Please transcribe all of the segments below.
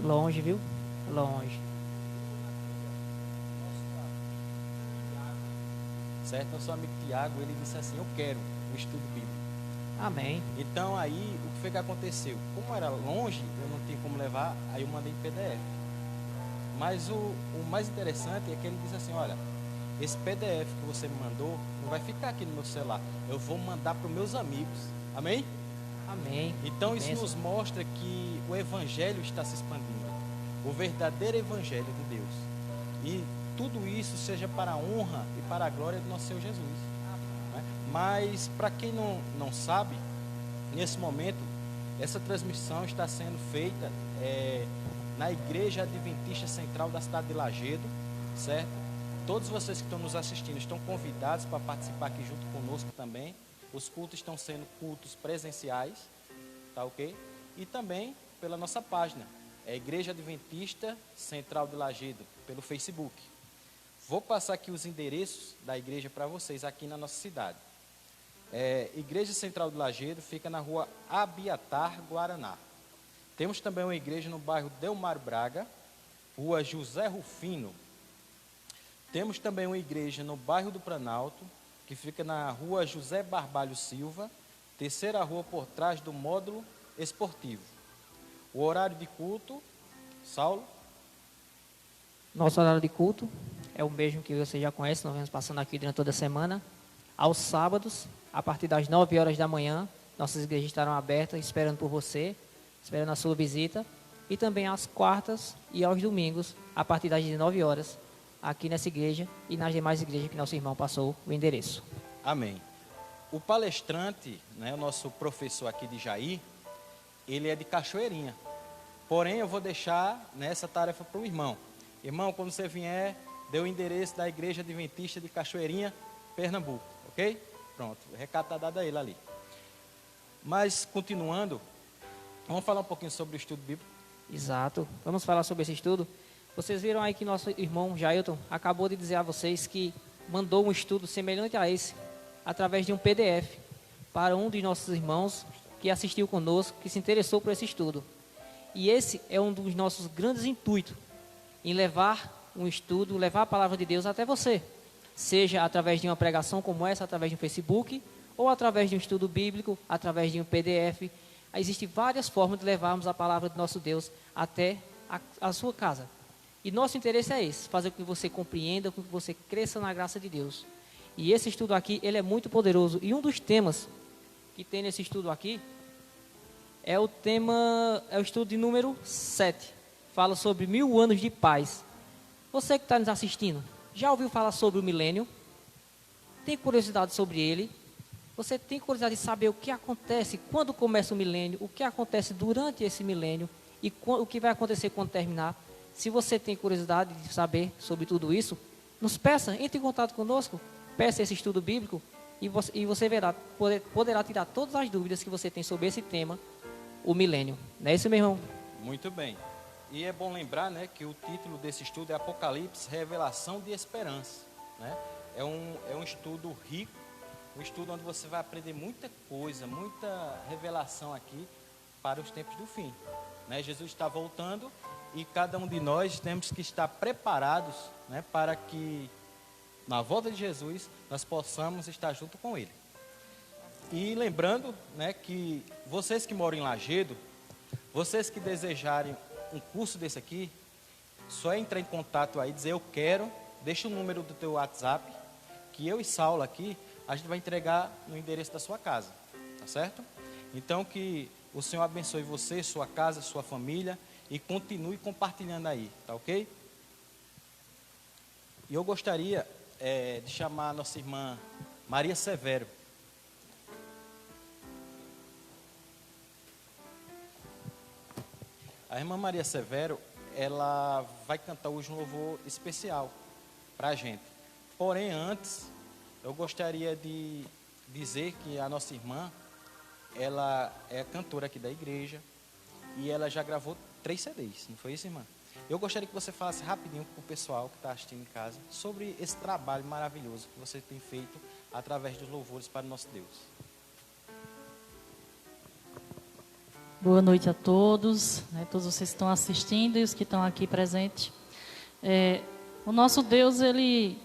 Longe, viu? Longe. Certo? Nosso amigo Tiago, ele disse assim, eu quero o estudo bíblico. Amém. Então aí, o que foi que aconteceu? Como era longe, eu não tinha como levar, aí eu mandei em PDF. Mas o mais interessante é que ele diz assim, olha, esse PDF que você me mandou não vai ficar aqui no meu celular, eu vou mandar para os meus amigos. Amém? Amém. Então Que isso bênção. nos mostra que o evangelho está se expandindo, o verdadeiro evangelho de Deus. E tudo isso seja para a honra e para a glória do nosso Senhor Jesus. Né? Mas para quem não sabe, nesse momento, essa transmissão está sendo feita na Igreja Adventista Central da cidade de Lagedo, certo? Todos vocês que estão nos assistindo estão convidados para participar aqui junto conosco também. Os cultos estão sendo cultos presenciais, tá ok? E também pela nossa página, Igreja Adventista Central de Lagedo, pelo Facebook. Vou passar aqui os endereços da igreja para vocês aqui na nossa cidade. Igreja Central de Lagedo fica na rua Abiatar, Guaraná. Temos também uma igreja no bairro Delmar Braga, rua José Rufino. Temos também uma igreja no bairro do Planalto, que fica na rua José Barbalho Silva, terceira rua por trás do módulo esportivo. O horário de culto, Saulo? Nosso horário de culto é o mesmo que você já conhece, nós vamos passando aqui durante toda a semana. Aos sábados, a partir das 9 horas da manhã, nossas igrejas estarão abertas, esperando por você, esperando a sua visita. E também às quartas e aos domingos, a partir das 19 horas, aqui nessa igreja e nas demais igrejas que nosso irmão passou o endereço. Amém. O palestrante, né, o nosso professor aqui de Jair, ele é de Cachoeirinha. Porém, eu vou deixar nessa tarefa para o irmão. Irmão, quando você vier, dê o endereço da Igreja Adventista de Cachoeirinha, Pernambuco, ok? Pronto, o recado está dado a ele ali. Mas, continuando, vamos falar um pouquinho sobre o estudo bíblico. Exato. Vamos falar sobre esse estudo. Vocês viram aí que nosso irmão Jailton acabou de dizer a vocês que mandou um estudo semelhante a esse, através de um PDF, para um dos nossos irmãos que assistiu conosco, que se interessou por esse estudo. E esse é um dos nossos grandes intuitos, em levar um estudo, levar a palavra de Deus até você, seja através de uma pregação como essa, através de um Facebook, ou através de um estudo bíblico, através de um PDF. Existem várias formas de levarmos a palavra do nosso Deus até a sua casa. E nosso interesse é esse, fazer com que você compreenda, com que você cresça na graça de Deus. E esse estudo aqui, ele é muito poderoso. E um dos temas que tem nesse estudo aqui é o estudo de número 7. Fala sobre 1000 anos de paz. Você que está nos assistindo, já ouviu falar sobre o milênio? Tem curiosidade sobre ele? Você tem curiosidade de saber o que acontece quando começa o milênio, o que acontece durante esse milênio e o que vai acontecer quando terminar? Se você tem curiosidade de saber sobre tudo isso, nos peça, entre em contato conosco, peça esse estudo bíblico e você verá, poderá tirar todas as dúvidas que você tem sobre esse tema, o milênio. Não é isso, meu irmão? Muito bem. E é bom lembrar, né, que o título desse estudo é Apocalipse, Revelação de Esperança. Né? É um estudo rico, um estudo onde você vai aprender muita coisa, muita revelação aqui para os tempos do fim. Né? Jesus está voltando e cada um de nós temos que estar preparados, né, para que na volta de Jesus nós possamos estar junto com Ele. E lembrando, né, que vocês que moram em Lagedo, vocês que desejarem um curso desse aqui, só entrar em contato aí, dizer eu quero, deixa o número do teu WhatsApp, que eu e Saulo aqui, a gente vai entregar no endereço da sua casa, tá certo? Então que o Senhor abençoe você, sua casa, sua família e continue compartilhando aí, tá ok? E eu gostaria de chamar a nossa irmã Maria Severo. A irmã Maria Severo, ela vai cantar hoje um louvor especial para a gente. Porém, antes, eu gostaria de dizer que a nossa irmã, ela é cantora aqui da igreja e ela já gravou 3 CDs, não foi isso, irmã? Eu gostaria que você falasse rapidinho para o pessoal que está assistindo em casa sobre esse trabalho maravilhoso que você tem feito através dos louvores para o nosso Deus. Boa noite a todos, né, todos vocês que estão assistindo e os que estão aqui presentes. O nosso Deus, Ele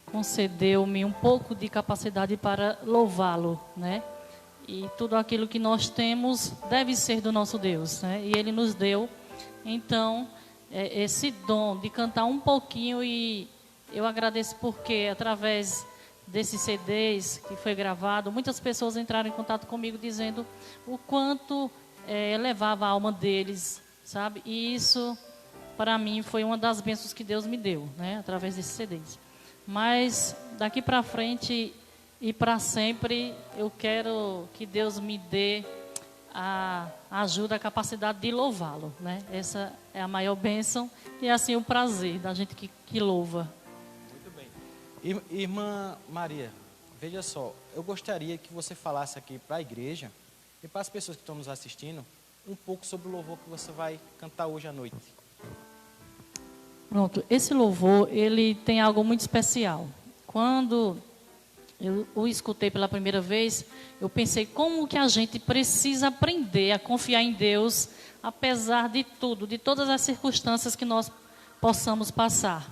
concedeu-me um pouco de capacidade para louvá-lo, né? E tudo aquilo que nós temos deve ser do nosso Deus, né? E Ele nos deu, então, esse dom de cantar um pouquinho, e eu agradeço porque através desses CDs que foi gravado, muitas pessoas entraram em contato comigo dizendo o quanto elevava a alma deles, sabe? E isso, para mim, foi uma das bênçãos que Deus me deu, né? Através desses CDs. Mas daqui para frente e para sempre, eu quero que Deus me dê a ajuda, a capacidade de louvá-lo, né? Essa é a maior bênção e assim o prazer da gente que louva. Muito bem. Irmã Maria, veja só, eu gostaria que você falasse aqui para a igreja e para as pessoas que estão nos assistindo um pouco sobre o louvor que você vai cantar hoje à noite. Pronto, esse louvor, ele tem algo muito especial. Quando eu o escutei pela primeira vez, eu pensei como que a gente precisa aprender a confiar em Deus, apesar de tudo, de todas as circunstâncias que nós possamos passar.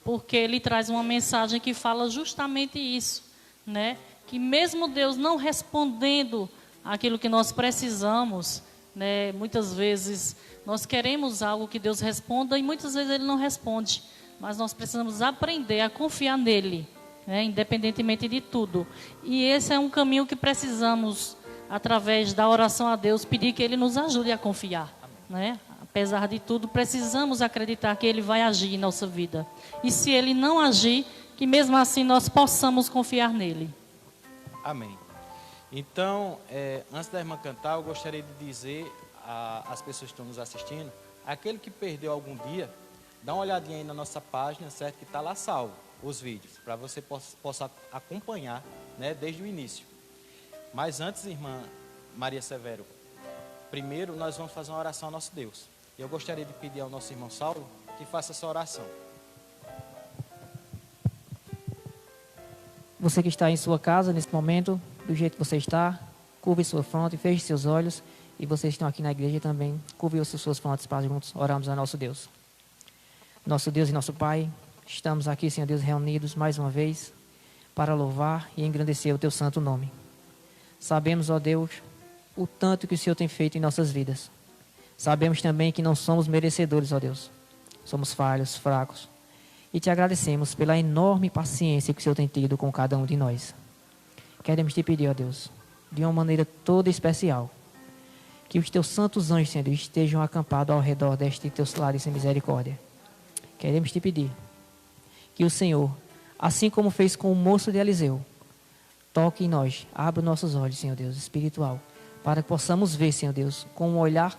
Porque ele traz uma mensagem que fala justamente isso, né? Que mesmo Deus não respondendo aquilo que nós precisamos, né? Muitas vezes nós queremos algo que Deus responda e muitas vezes Ele não responde. Mas nós precisamos aprender a confiar nele, né? Independentemente de tudo. E esse é um caminho que precisamos, através da oração a Deus, pedir que Ele nos ajude a confiar, né? Apesar de tudo, precisamos acreditar que Ele vai agir em nossa vida. E se Ele não agir, que mesmo assim nós possamos confiar nele. Amém. Então, antes da irmã cantar, eu gostaria de dizer às pessoas que estão nos assistindo, aquele que perdeu algum dia, dá uma olhadinha aí na nossa página, certo? Que está lá salvo os vídeos, para você possa acompanhar, né, desde o início. Mas antes, irmã Maria Severo, primeiro nós vamos fazer uma oração ao nosso Deus. Eu gostaria de pedir ao nosso irmão Saulo que faça essa oração. Você que está em sua casa nesse momento, do jeito que você está, curve sua fronte, feche seus olhos. E vocês que estão aqui na igreja também, curve as suas frontes para juntos orarmos a nosso Deus. Nosso Deus e nosso Pai, estamos aqui, Senhor Deus, reunidos mais uma vez para louvar e engrandecer o Teu santo nome. Sabemos, ó Deus, o tanto que o Senhor tem feito em nossas vidas. Sabemos também que não somos merecedores, ó Deus. Somos falhos, fracos. E Te agradecemos pela enorme paciência que o Senhor tem tido com cada um de nós. Queremos Te pedir, ó Deus, de uma maneira toda especial, que os Teus santos anjos, Senhor, estejam acampados ao redor deste Teu lar de misericórdia. Queremos Te pedir que o Senhor, assim como fez com o moço de Eliseu, toque em nós, abra nossos olhos, Senhor Deus, espiritual, para que possamos ver, Senhor Deus, com o olhar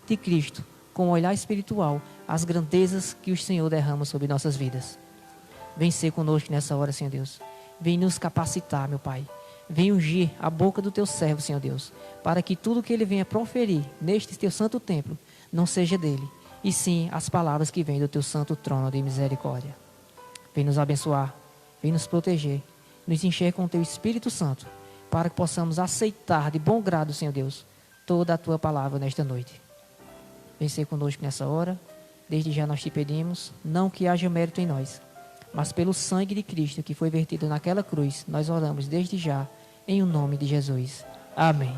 de Cristo, com o olhar espiritual, as grandezas que o Senhor derrama sobre nossas vidas. Vem ser conosco nessa hora, Senhor Deus. Vem nos capacitar, meu Pai. Vem ungir a boca do Teu servo, Senhor Deus, para que tudo que ele venha proferir neste Teu santo templo não seja dele, e sim as palavras que vêm do Teu santo trono de misericórdia. Vem nos abençoar, vem nos proteger, nos encher com o Teu Espírito Santo, para que possamos aceitar de bom grado, Senhor Deus, toda a Tua palavra nesta noite. Vem ser conosco nessa hora. Desde já nós Te pedimos, não que haja mérito em nós, mas pelo sangue de Cristo que foi vertido naquela cruz, nós oramos desde já, em o nome de Jesus. Amém.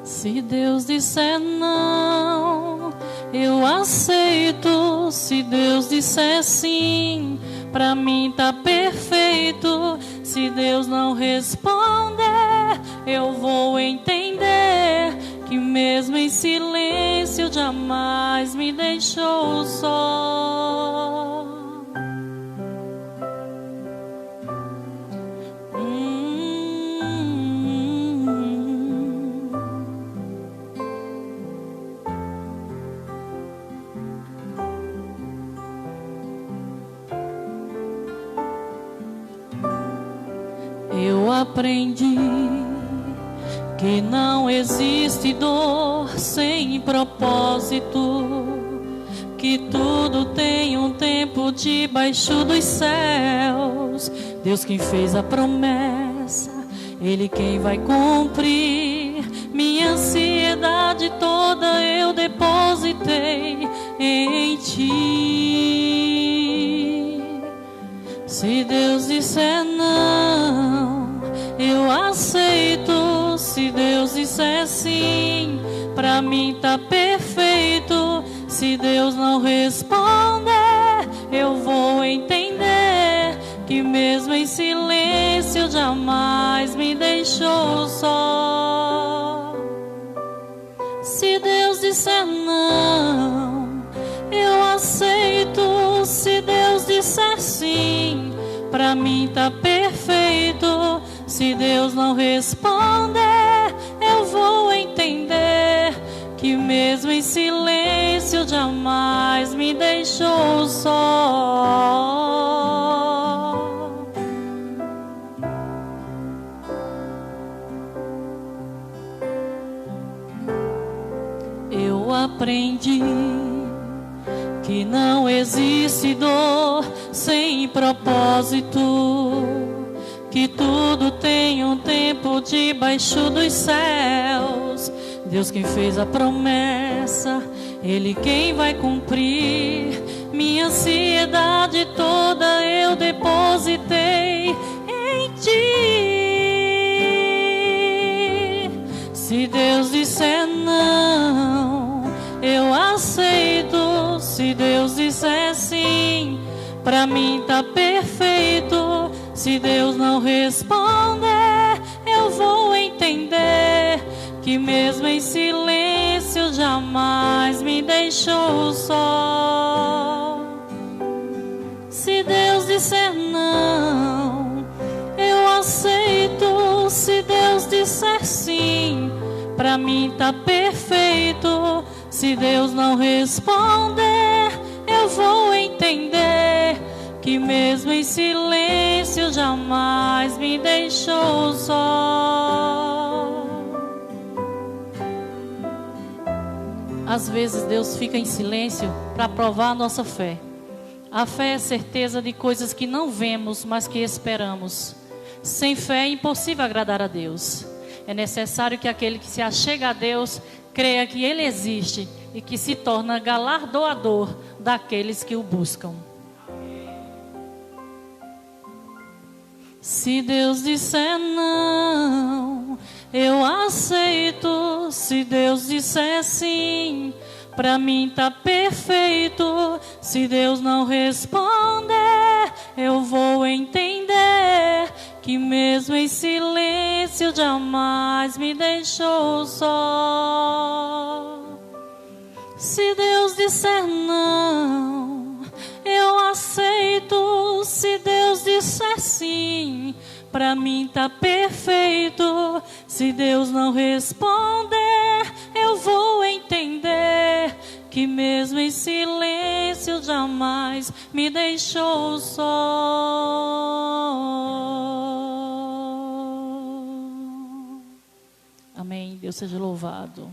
Se Deus disser não, eu aceito. Se Deus disser sim, pra mim tá perfeito. Se Deus não responder, eu vou entender que mesmo em silêncio jamais me deixou só. aprendi que não existe dor sem propósito, que tudo tem um tempo debaixo dos céus. Deus quem fez a promessa, Ele quem vai cumprir. Minha ansiedade toda eu depositei em Ti. Se Deus disser não, eu aceito. Se Deus disser sim, pra mim tá perfeito. Se Deus não responder, eu vou entender que mesmo em silêncio jamais me deixou só. Se Deus disser não, eu aceito. Se Deus disser sim, pra mim tá perfeito. Se Deus não responder, eu vou entender que mesmo em silêncio jamais me deixou só. Eu aprendi que não existe dor sem propósito, que tudo tem um tempo debaixo dos céus. Deus quem fez a promessa, Ele quem vai cumprir. Minha ansiedade toda eu depositei em Ti. Se Deus disser não, eu aceito. Se Deus disser sim, pra mim tá perfeito. Se Deus não responder, eu vou entender que mesmo em silêncio jamais me deixou só. Se Deus disser não, eu aceito. Se Deus disser sim, pra mim tá perfeito. Se Deus não responder, eu vou entender que mesmo em silêncio jamais me deixou só. Às vezes Deus fica em silêncio para provar a nossa fé. A fé é certeza de coisas que não vemos, mas que esperamos. Sem fé é impossível agradar a Deus. É necessário que aquele que se achega a Deus creia que Ele existe e que se torna galardoador daqueles que o buscam. Se Deus disser não, eu aceito. Se Deus disser sim, pra mim tá perfeito. Se Deus não responder, eu vou entender que mesmo em silêncio jamais me deixou só. Se Deus disser não, eu aceito. Se Deus disser sim, pra mim tá perfeito. Se Deus não responder, eu vou entender que mesmo em silêncio jamais me deixou só. Amém. Deus seja louvado.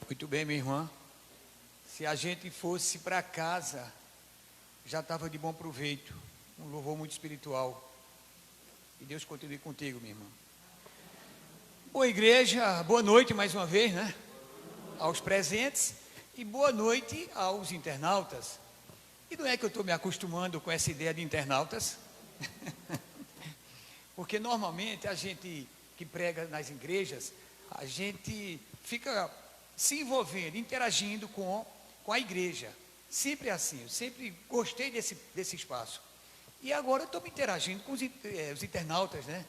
Muito bem, minha irmã. Se a gente fosse para casa, já estava de bom proveito. Um louvor muito espiritual. E Deus continue contigo, minha irmã. Boa igreja, boa noite mais uma vez, né? Aos presentes e boa noite aos internautas. E não é que eu estou me acostumando com essa ideia de internautas? Porque normalmente a gente que prega nas igrejas, a gente fica se envolvendo, interagindo com a igreja. Sempre assim, eu sempre gostei desse espaço. E agora eu estou me interagindo com os internautas, né?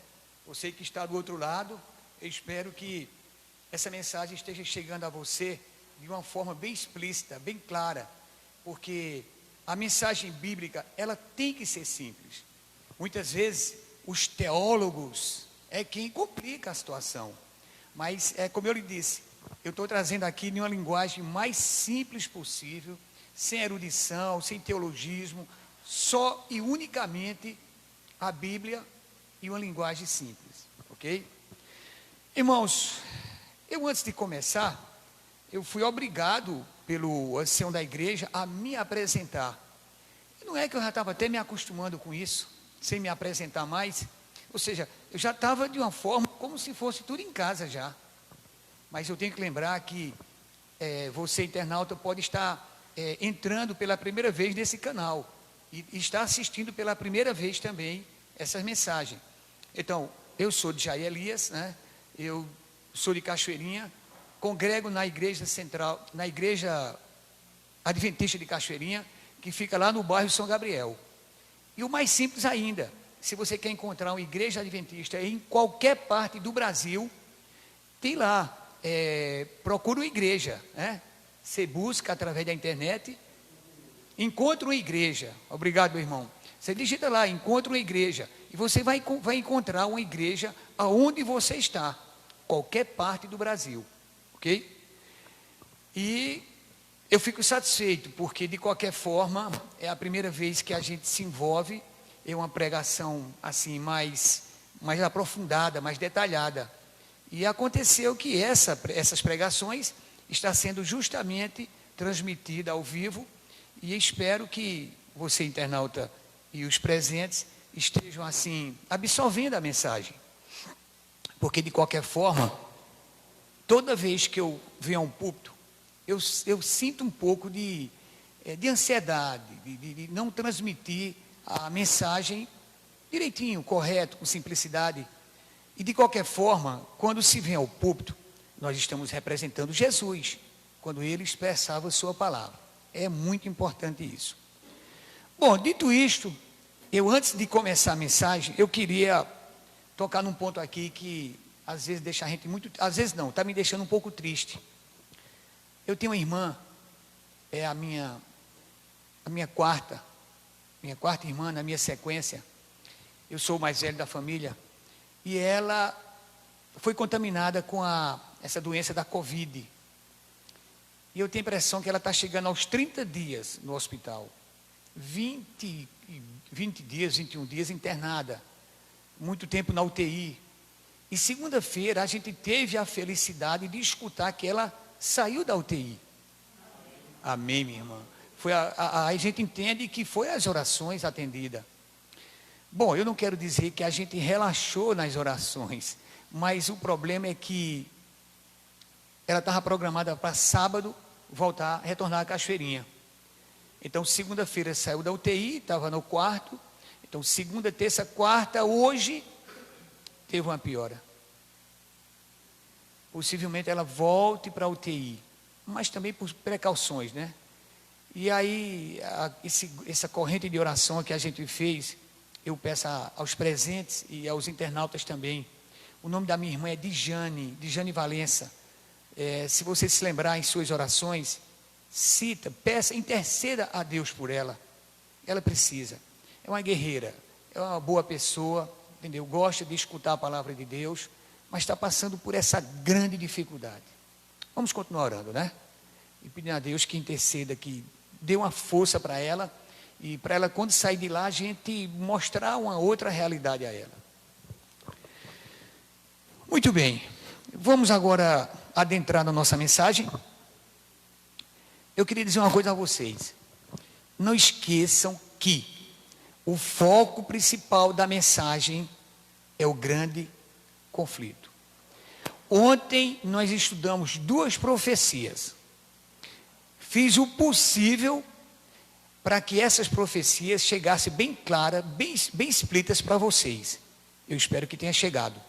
Você que está do outro lado, eu espero que essa mensagem esteja chegando a você de uma forma bem explícita, bem clara, porque a mensagem bíblica, ela tem que ser simples. Muitas vezes, os teólogos, é quem complica a situação. Mas, como eu lhe disse, eu estou trazendo aqui em uma linguagem mais simples possível, sem erudição, sem teologismo, só e unicamente a Bíblia e uma linguagem simples, ok? Irmãos, eu antes de começar, eu fui obrigado pelo ancião da igreja a me apresentar. E não é que eu já estava até me acostumando com isso, sem me apresentar mais, ou seja, eu já estava de uma forma como se fosse tudo em casa já. Mas eu tenho que lembrar que você, internauta, pode estar entrando pela primeira vez nesse canal e está assistindo pela primeira vez também essas mensagens. Então, eu sou de Jair Elias, né? Eu sou de Cachoeirinha, congrego na igreja central, na igreja adventista de Cachoeirinha, que fica lá no bairro São Gabriel. E o mais simples ainda, se você quer encontrar uma igreja adventista em qualquer parte do Brasil, tem lá, procura uma igreja, né? Você busca através da internet, encontra uma igreja. Obrigado, meu irmão. Você digita lá, encontra uma igreja, e você vai encontrar uma igreja aonde você está, qualquer parte do Brasil, ok? E eu fico satisfeito, porque de qualquer forma, é a primeira vez que a gente se envolve em uma pregação assim, mais aprofundada, mais detalhada. E aconteceu que essas pregações estão sendo justamente transmitidas ao vivo, e espero que você, internauta, e os presentes estejam assim, absorvendo a mensagem. Porque de qualquer forma, toda vez que eu venho a um púlpito, eu sinto um pouco de ansiedade, de não transmitir a mensagem direitinho, correto, com simplicidade. E de qualquer forma, quando se vem ao púlpito, nós estamos representando Jesus, quando ele expressava a sua palavra. É muito importante isso. Bom, dito isto, eu antes de começar a mensagem, eu queria tocar num ponto aqui que às vezes deixa a gente muito, às vezes não, está me deixando um pouco triste. Eu tenho uma irmã, é a minha quarta irmã na minha sequência. Eu sou o mais velho da família, e ela foi contaminada com essa doença da Covid. E eu tenho a impressão que ela está chegando aos 30 dias no hospital. 20 dias, 21 dias internada. Muito tempo na UTI. E segunda-feira a gente teve a felicidade de escutar que ela saiu da UTI. Amém, minha irmã. A gente entende que foi as orações atendidas. Bom, eu não quero dizer que a gente relaxou nas orações, mas o problema é que ela estava programada para sábado retornar à Cachoeirinha. Então, segunda-feira saiu da UTI, estava no quarto. Então, segunda, terça, quarta, hoje, teve uma piora. Possivelmente ela volte para a UTI, mas também por precauções, né? E aí, essa corrente de oração que a gente fez, eu peço aos presentes e aos internautas também. O nome da minha irmã é Dijane Valença. Se você se lembrar em suas orações, cita, peça, interceda a Deus por ela. Ela precisa. É uma guerreira, é uma boa pessoa, entendeu? Gosta de escutar a palavra de Deus, mas está passando por essa grande dificuldade. Vamos continuar orando, né? E pedindo a Deus que interceda, que dê uma força para ela, e para ela, quando sair de lá, a gente mostrar uma outra realidade a ela. Muito bem, vamos agora adentrar na nossa mensagem. Eu queria dizer uma coisa a vocês. Não esqueçam que o foco principal da mensagem é o grande conflito. Ontem nós estudamos 2 profecias. Fiz o possível para que essas profecias chegassem bem claras, bem explícitas para vocês. Eu espero que tenha chegado.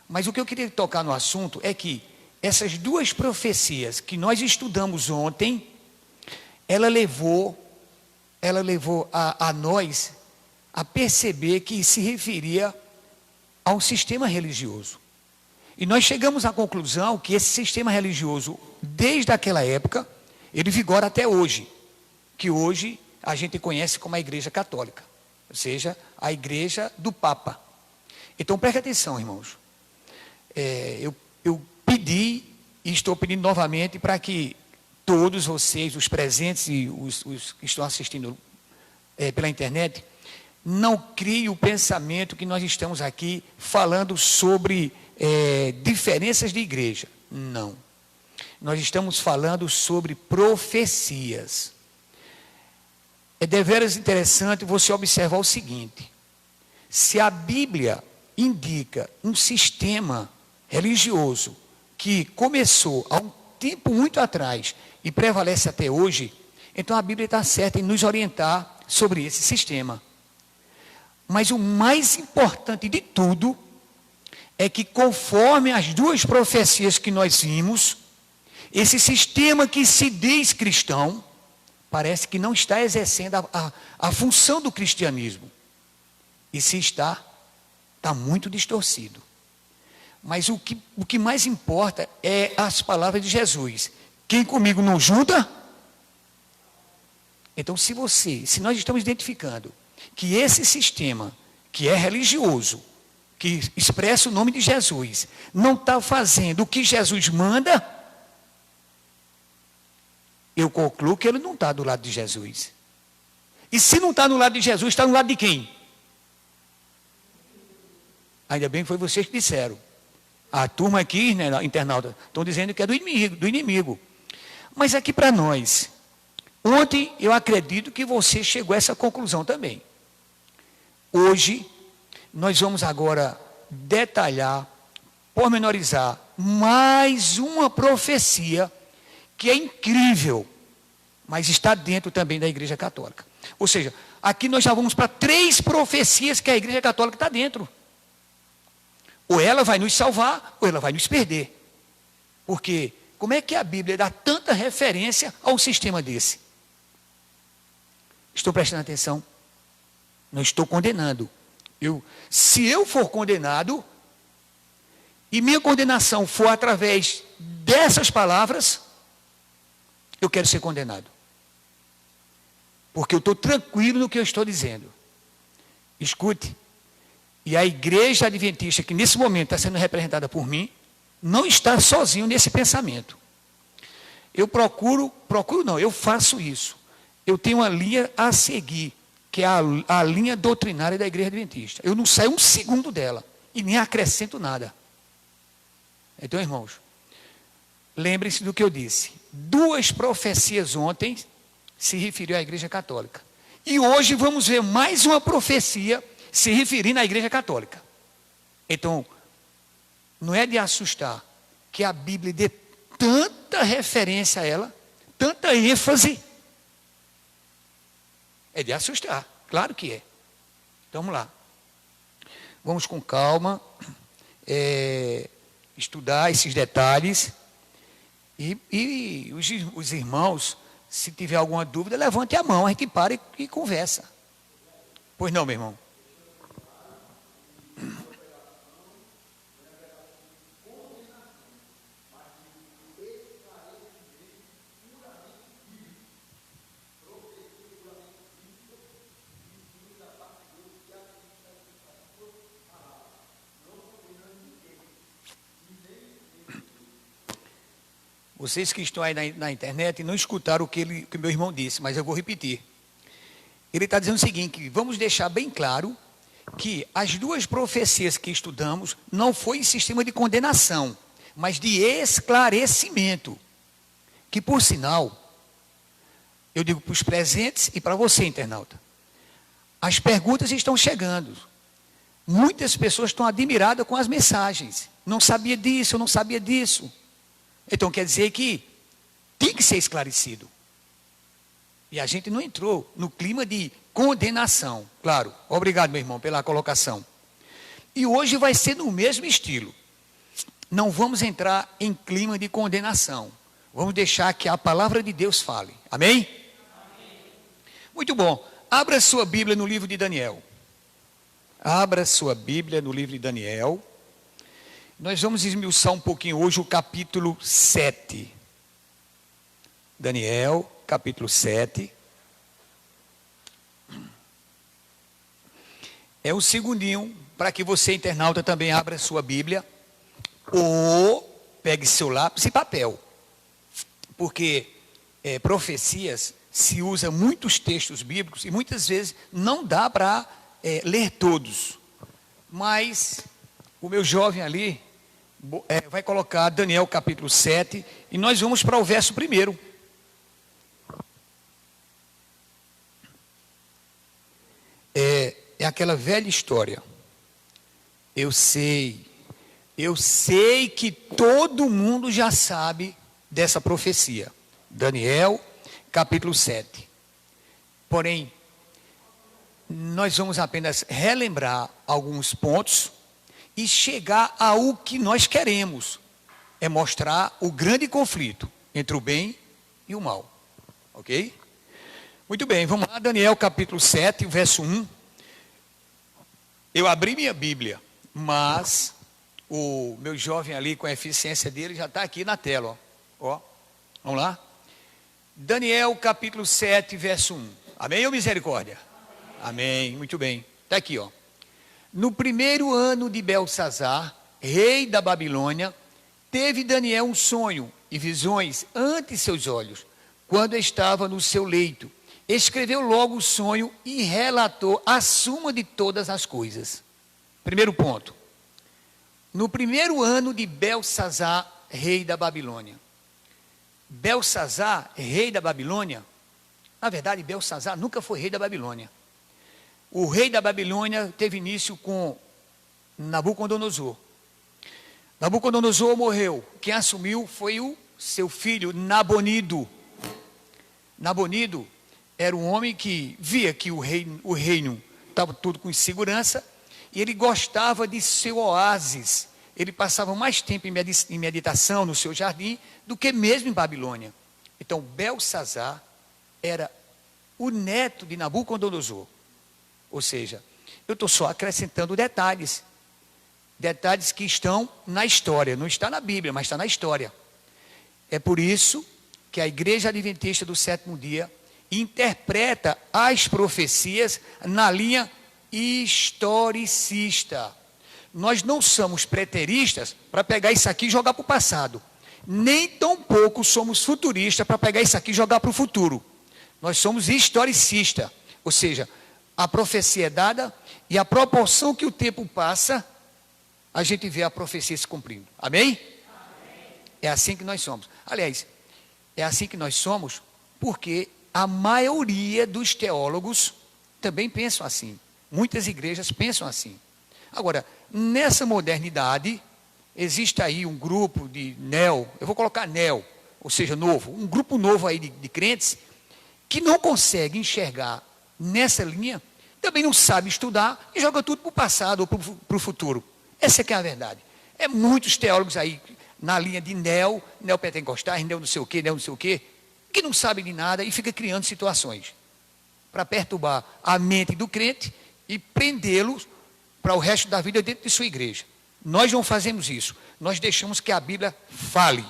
Mas o que eu queria tocar no assunto é que essas 2 profecias que nós estudamos ontem, ela levou a nós a perceber que se referia a um sistema religioso. E nós chegamos à conclusão que esse sistema religioso, desde aquela época, ele vigora até hoje, que hoje a gente conhece como a Igreja Católica, ou seja, a Igreja do Papa. Então, preste atenção, irmãos. Eu pedi e estou pedindo novamente para que todos vocês, os presentes e os que estão assistindo pela internet, não criem o pensamento que nós estamos aqui falando sobre diferenças de igreja. Não. Nós estamos falando sobre profecias. É deveras interessante você observar o seguinte: se a Bíblia indica um sistema religioso que começou há um tempo muito atrás e prevalece até hoje, então a Bíblia está certa em nos orientar sobre esse sistema. Mas o mais importante de tudo é que, conforme as duas profecias que nós vimos, esse sistema que se diz cristão, parece que não está exercendo a função do cristianismo. E se está muito distorcido. Mas o que mais importa é as palavras de Jesus. Quem comigo não junta? Então, se nós estamos identificando que esse sistema, que é religioso, que expressa o nome de Jesus, não está fazendo o que Jesus manda, eu concluo que ele não está do lado de Jesus. E se não está no lado de Jesus, está no lado de quem? Ainda bem que foi vocês que disseram. A turma aqui, né, internauta, estão dizendo que é do inimigo. Mas aqui para nós, ontem eu acredito que você chegou a essa conclusão também. Hoje, nós vamos agora detalhar, pormenorizar mais uma profecia que é incrível, mas está dentro também da Igreja Católica. Ou seja, aqui nós já vamos para 3 profecias que a Igreja Católica está dentro. Ou ela vai nos salvar, ou ela vai nos perder. Porque como é que a Bíblia dá tanta referência a um sistema desse? Estou prestando atenção? Não estou condenando. Se eu for condenado, e minha condenação for através dessas palavras, eu quero ser condenado. Porque eu estou tranquilo no que eu estou dizendo. Escute. E a igreja adventista, que nesse momento está sendo representada por mim, não está sozinho nesse pensamento. Eu eu faço isso. Eu tenho uma linha a seguir, que é a linha doutrinária da igreja adventista. Eu não saio um segundo dela e nem acrescento nada. Então, irmãos, lembrem-se do que eu disse. 2 profecias ontem se referiu à Igreja Católica. E hoje vamos ver mais uma profecia se referindo à Igreja Católica. Então, não é de assustar que a Bíblia dê tanta referência a ela, tanta ênfase. É de assustar, claro que é. Então, vamos lá. Vamos com calma, estudar esses detalhes. E os irmãos, se tiver alguma dúvida, levante a mão, a gente para e conversa. Pois não, meu irmão? Vocês que estão aí na internet não escutaram o que meu irmão disse, mas eu vou repetir. Ele está dizendo o seguinte, que vamos deixar bem claro que as 2 profecias que estudamos não foi em sistema de condenação, mas de esclarecimento. Que, por sinal, eu digo para os presentes e para você, internauta, as perguntas estão chegando. Muitas pessoas estão admiradas com as mensagens. Não sabia disso, eu não sabia disso. Então quer dizer que tem que ser esclarecido. E a gente não entrou no clima de condenação. Claro, obrigado, meu irmão, pela colocação. E hoje vai ser no mesmo estilo. Não vamos entrar em clima de condenação. Vamos deixar que a palavra de Deus fale. Amém? Amém. Muito bom. Abra sua Bíblia no livro de Daniel. Abra sua Bíblia no livro de Daniel. Nós vamos esmiuçar um pouquinho hoje o capítulo 7. Daniel, capítulo 7. É o segundinho para que você, internauta, também abra sua Bíblia ou pegue seu lápis e papel. Porque profecias se usa muitos textos bíblicos e muitas vezes não dá para ler todos. Mas o meu jovem ali vai colocar Daniel capítulo 7 e nós vamos para o verso 1. É aquela velha história. Eu sei que todo mundo já sabe dessa profecia. Daniel, capítulo 7. Porém, nós vamos apenas relembrar alguns pontos e chegar ao que nós queremos. É mostrar o grande conflito entre o bem e o mal. Ok? Muito bem, vamos lá, Daniel capítulo 7, verso 1. Eu abri minha Bíblia, mas o meu jovem ali, com a eficiência dele, já está aqui na tela. Ó. Vamos lá? Daniel capítulo 7, verso 1. Amém ou misericórdia? Amém, muito bem. Está aqui, ó. No primeiro ano de Belsazar, rei da Babilônia, teve Daniel um sonho e visões ante seus olhos, quando estava no seu leito. Escreveu logo o sonho e relatou a suma de todas as coisas. Primeiro ponto. No primeiro ano de Belsazar, rei da Babilônia. Belsazar, rei da Babilônia, na verdade, Belsazar nunca foi rei da Babilônia. O rei da Babilônia teve início com Nabucodonosor. Nabucodonosor morreu. Quem assumiu foi o seu filho Nabonido. Nabonido era um homem que via que o reino estava tudo com insegurança e ele gostava de seu oásis. Ele passava mais tempo em meditação no seu jardim do que mesmo em Babilônia. Então, Belsazar era o neto de Nabucodonosor. Ou seja, eu estou só acrescentando detalhes. Detalhes que estão na história. Não está na Bíblia, mas está na história. É por isso que a Igreja Adventista do Sétimo Dia interpreta as profecias na linha historicista. Nós não somos preteristas para pegar isso aqui e jogar para o passado. Nem tampouco somos futuristas para pegar isso aqui e jogar para o futuro. Nós somos historicistas. Ou seja, a profecia é dada e a proporção que o tempo passa, a gente vê a profecia se cumprindo. Amém? Amém? É assim que nós somos. Aliás, é assim que nós somos porque a maioria dos teólogos também pensam assim. Muitas igrejas pensam assim. Agora, nessa modernidade, existe aí um grupo de eu vou colocar ou seja, novo, um grupo novo aí de crentes, que não consegue enxergar nessa linha, também não sabe estudar e joga tudo para o passado ou para o futuro. Essa é que é a verdade. É muitos teólogos aí na linha de neopentecostais, não sei o quê, que não sabem de nada e fica criando situações para perturbar a mente do crente e prendê-los para o resto da vida dentro de sua igreja. Nós não fazemos isso. Nós deixamos que a Bíblia fale.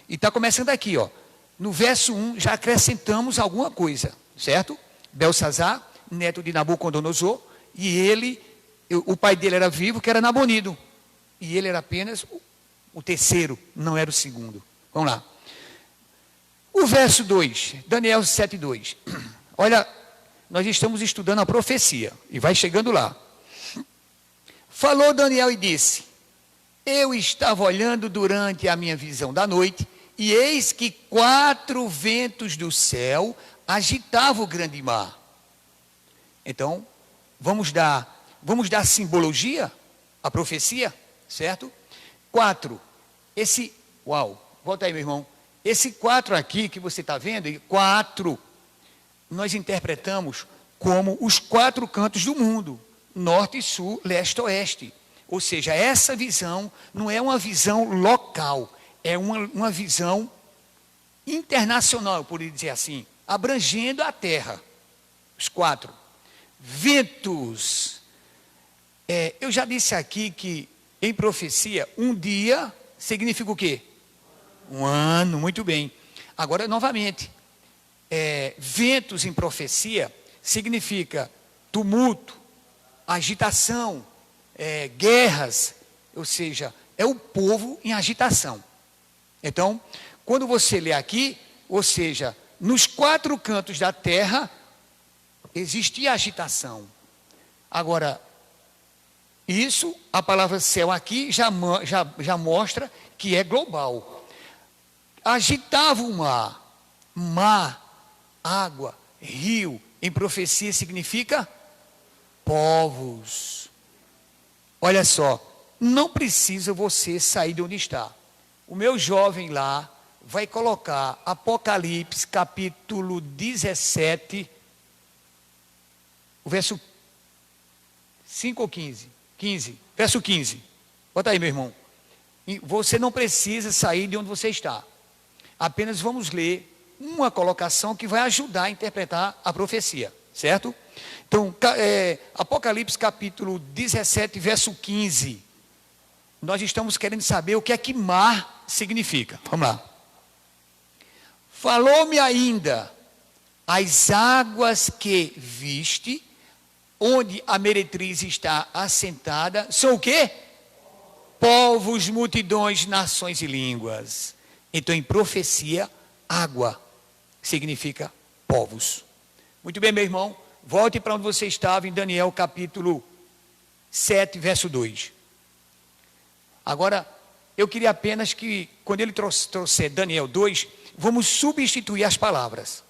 E está começando aqui, ó. No verso 1, já acrescentamos alguma coisa, certo? Belsazar, neto de Nabucodonosor, e o pai dele era vivo, que era Nabonido. E ele era apenas o terceiro, não era o segundo. Vamos lá. O verso 2, Daniel 7:2. Olha, nós estamos estudando a profecia, e vai chegando lá. Falou Daniel e disse: eu estava olhando durante a minha visão da noite, e eis que 4 ventos do céu agitavam o grande mar. Então, vamos dar simbologia à profecia, certo? 4. Volta aí, meu irmão. Esse 4 aqui que você está vendo, 4, nós interpretamos como os 4 cantos do mundo. Norte, sul, leste, oeste. Ou seja, essa visão não é uma visão local, é uma visão internacional, por dizer assim, abrangendo a terra. Os 4. Ventos. Eu já disse aqui que em profecia, um dia significa o quê? Um ano, muito bem. Agora, novamente, ventos em profecia significa tumulto, agitação, guerras, ou seja, é o povo em agitação. Então, quando você lê aqui, ou seja, nos 4 cantos da terra, existia agitação. Agora, isso, a palavra céu aqui já mostra que é global. Agitava o mar, água, rio, em profecia significa povos. Olha só, não precisa você sair de onde está. O meu jovem lá vai colocar Apocalipse capítulo 17, o verso 5 ou 15? 15, verso 15. Bota aí, meu irmão. Você não precisa sair de onde você está. Apenas vamos ler uma colocação que vai ajudar a interpretar a profecia, certo? Então, Apocalipse capítulo 17, verso 15. Nós estamos querendo saber o que é que mar significa. Vamos lá. Falou-me ainda, as águas que viste, onde a meretriz está assentada, são o quê? Povos, multidões, nações e línguas. Então, em profecia, água significa povos. Muito bem, meu irmão, volte para onde você estava em Daniel capítulo 7, verso 2. Agora, eu queria apenas que, quando ele trouxer Daniel 2, vamos substituir as palavras,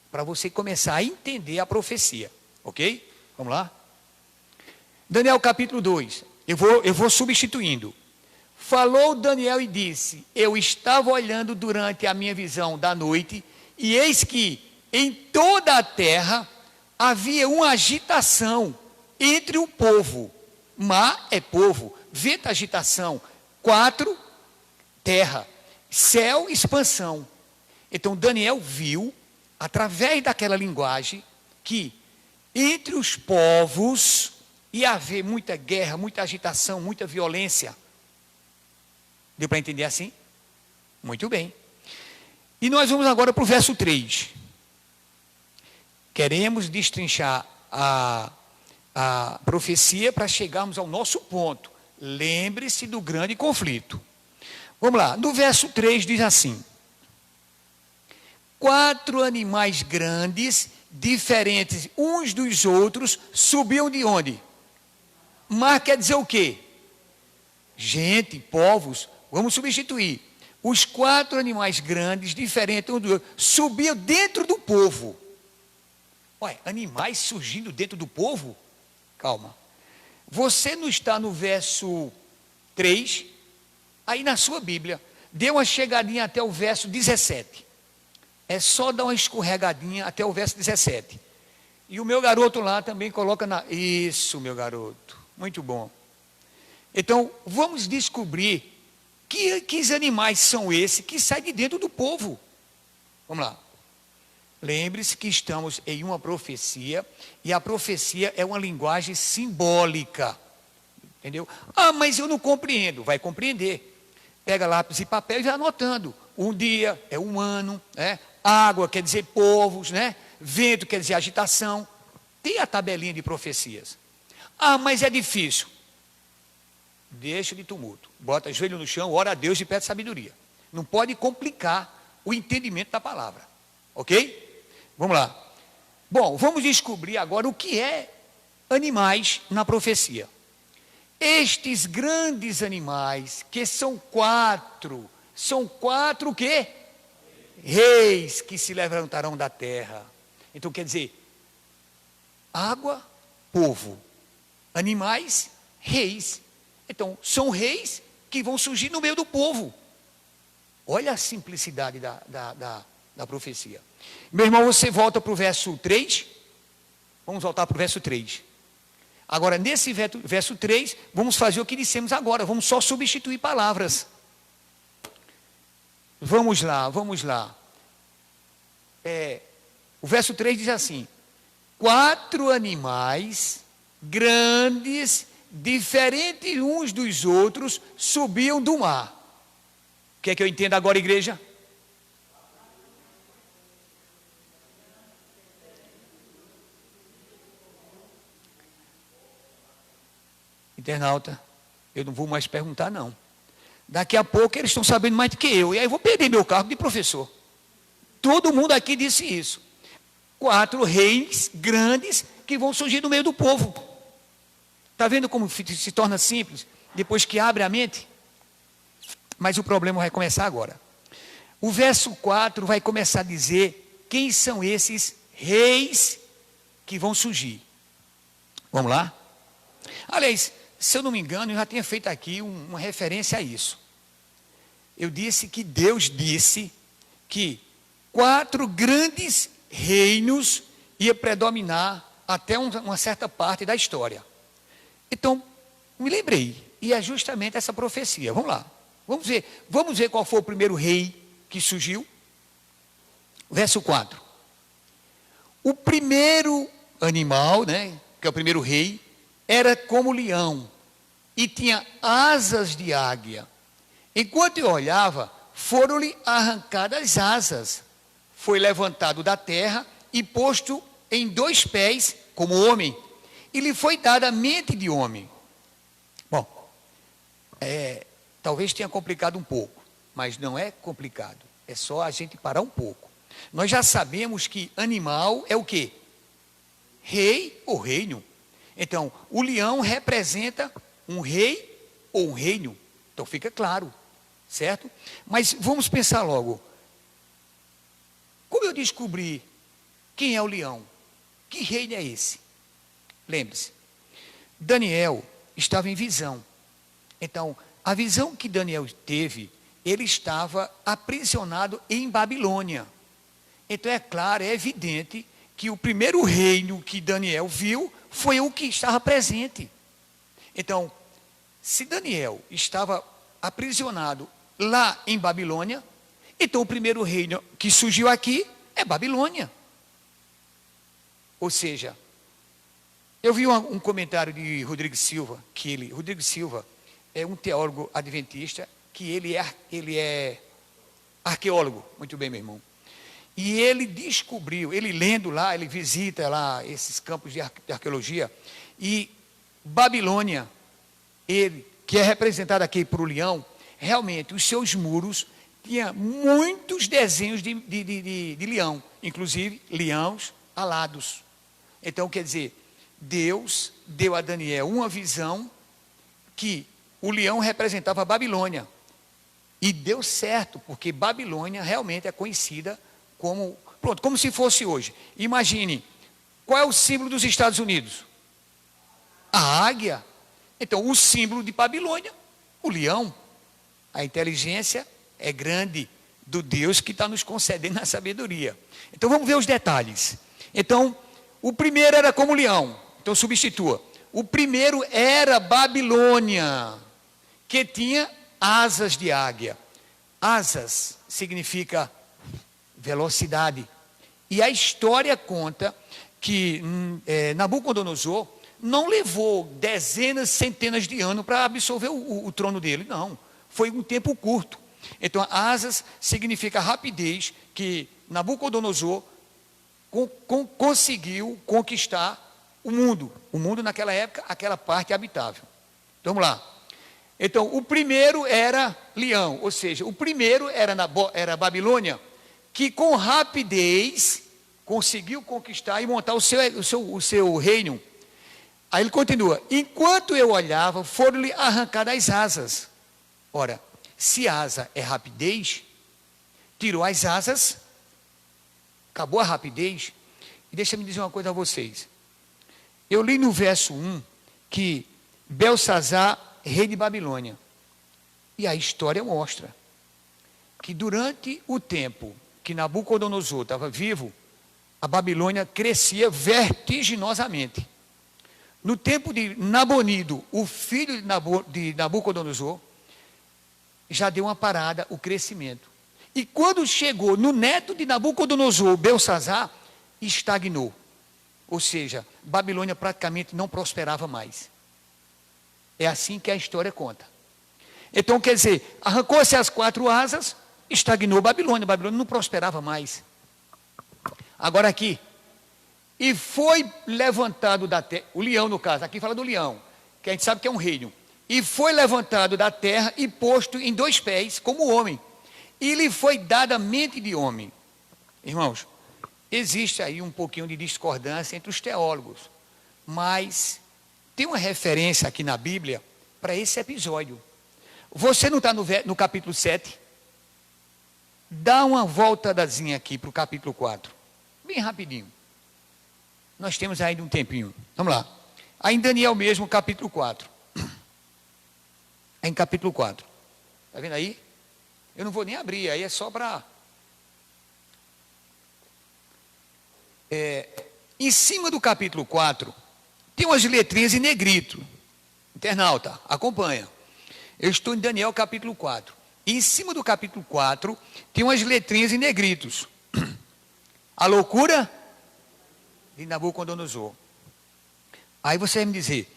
para você começar a entender a profecia, ok? Vamos lá? Daniel capítulo 2, eu vou substituindo. Falou Daniel e disse, eu estava olhando durante a minha visão da noite, e eis que em toda a terra havia uma agitação entre o povo. Mar é povo, vento agitação, 4, terra, céu, expansão. Então Daniel viu, através daquela linguagem, que entre os povos ia haver muita guerra, muita agitação, muita violência. Deu para entender assim? Muito bem. E nós vamos agora para o verso 3. Queremos destrinchar a profecia para chegarmos ao nosso ponto. Lembre-se do grande conflito. Vamos lá, no verso 3 diz assim: 4 animais grandes, diferentes uns dos outros, subiam de onde? Mar quer dizer o quê? Gente, povos, vamos substituir. Os 4 animais grandes, diferentes um do outro, subiam dentro do povo. Olha, animais surgindo dentro do povo? Calma. Você não está no verso 3, aí na sua Bíblia, dê uma chegadinha até o verso 17. É só dar uma escorregadinha até o verso 17. E o meu garoto lá também coloca Isso, meu garoto. Muito bom. Então, vamos descobrir que animais são esses que saem de dentro do povo. Vamos lá. Lembre-se que estamos em uma profecia, e a profecia é uma linguagem simbólica. Entendeu? Ah, mas eu não compreendo. Vai compreender. Pega lápis e papel e vai anotando. Um dia é um ano, né? Água quer dizer povos, né? Vento quer dizer agitação. Tem a tabelinha de profecias. Ah, mas é difícil. Deixa de tumulto. Bota joelho no chão, ora a Deus e pede sabedoria. Não pode complicar o entendimento da palavra. Ok? Vamos lá. Bom, vamos descobrir agora o que é animais na profecia. Estes grandes animais, que são 4 o quê? Reis que se levantarão da terra. Então quer dizer, água, povo. Animais, reis. Então, são reis que vão surgir no meio do povo. Olha a simplicidade da profecia. Meu irmão, você volta para o verso 3. Vamos voltar para o verso 3. Agora, nesse verso 3, vamos fazer o que dissemos agora. Vamos só substituir palavras. Vamos lá. O verso 3 diz assim: 4 animais grandes, diferentes uns dos outros, subiam do mar. O que é que eu entendo agora, igreja? internauta, eu não vou mais perguntar, não. Daqui a pouco eles estão sabendo mais do que eu, e aí eu vou perder meu cargo de professor. Todo mundo aqui disse isso. 4 reis grandes que vão surgir no meio do povo. Está vendo como se torna simples, depois que abre a mente? Mas o problema vai começar agora. O verso 4 vai começar a dizer quem são esses reis que vão surgir. Vamos lá? Aliás, se eu não me engano, eu já tinha feito aqui uma referência a isso. Eu disse que Deus disse que 4 grandes reinos ia predominar até uma certa parte da história. Então, me lembrei, e é justamente essa profecia. Vamos lá, vamos ver qual foi o primeiro rei que surgiu. Verso 4. O primeiro animal, né, que é o primeiro rei, era como leão e tinha asas de águia. Enquanto eu olhava, foram-lhe arrancadas asas. Foi levantado da terra e posto em 2 pés, como homem, e lhe foi dada a mente de homem. Bom, talvez tenha complicado um pouco, mas não é complicado. É só a gente parar um pouco. Nós já sabemos que animal é o quê? Rei ou reino. Então, o leão representa um rei ou um reino. Então, fica claro, certo? Mas vamos pensar logo. Como eu descobri quem é o leão? Que reino é esse? Lembre-se, Daniel estava em visão. Então, a visão que Daniel teve, ele estava aprisionado em Babilônia. Então, é claro, é evidente que o primeiro reino que Daniel viu foi o que estava presente. Então, se Daniel estava aprisionado lá em Babilônia, então o primeiro reino que surgiu aqui é Babilônia. Ou seja, eu vi um comentário de Rodrigo Silva, Rodrigo Silva é um teólogo adventista, que ele é arqueólogo, muito bem, meu irmão. E ele descobriu, ele lendo lá, ele visita lá esses campos de arqueologia, e Babilônia, que é representado aqui por o leão, realmente os seus muros tinham muitos desenhos de leão, inclusive leões alados. Então, quer dizer, Deus deu a Daniel uma visão que o leão representava a Babilônia. E deu certo, porque Babilônia realmente é conhecida como se fosse hoje. Imagine, qual é o símbolo dos Estados Unidos? A águia. Então, o símbolo de Babilônia, o leão. A inteligência é grande do Deus que está nos concedendo a sabedoria. Então, vamos ver os detalhes. Então, o primeiro era como leão. Então, substitua. O primeiro era Babilônia, que tinha asas de águia. Asas significa velocidade. E a história conta que Nabucodonosor não levou dezenas, centenas de anos para absorver o trono dele, não. Foi um tempo curto. Então, asas significa rapidez, que Nabucodonosor conseguiu conquistar o mundo. O mundo naquela época, aquela parte habitável. Então, vamos lá. Então, o primeiro era leão, ou seja, o primeiro era Babilônia, que com rapidez conseguiu conquistar e montar o seu reino. Aí ele continua, enquanto eu olhava, foram-lhe arrancadas as asas. Ora, se asa é rapidez, tirou as asas, acabou a rapidez. E deixa-me dizer uma coisa a vocês. Eu li no verso 1 que Belsazar, rei de Babilônia. E a história mostra que durante o tempo que Nabucodonosor estava vivo, a Babilônia crescia vertiginosamente. No tempo de Nabonido, o filho de Nabucodonosor, já deu uma parada o crescimento. E quando chegou no neto de Nabucodonosor, Belsazar, estagnou. Ou seja, Babilônia praticamente não prosperava mais. É assim que a história conta. Então, quer dizer, arrancou-se as 4 asas, estagnou Babilônia. Babilônia não prosperava mais. Agora aqui, e foi levantado da terra, o leão no caso, aqui fala do leão, que a gente sabe que é um reino, e foi levantado da terra e posto em 2 pés, como homem, e lhe foi dada mente de homem. Irmãos, existe aí um pouquinho de discordância entre os teólogos, mas tem uma referência aqui na Bíblia para esse episódio. Você não está no capítulo 7? Dá uma voltadazinha aqui para o capítulo 4, bem rapidinho. Nós temos ainda um tempinho. Vamos lá. Aí em Daniel mesmo, capítulo 4. Em capítulo 4. Está vendo aí? Eu não vou nem abrir, aí é só para... em cima do capítulo 4, tem umas letrinhas em negrito. Internauta, acompanha. Eu estou em Daniel capítulo 4. E em cima do capítulo 4, tem umas letrinhas em negritos. A loucura de Nabucodonosor. Aí você vai me dizer,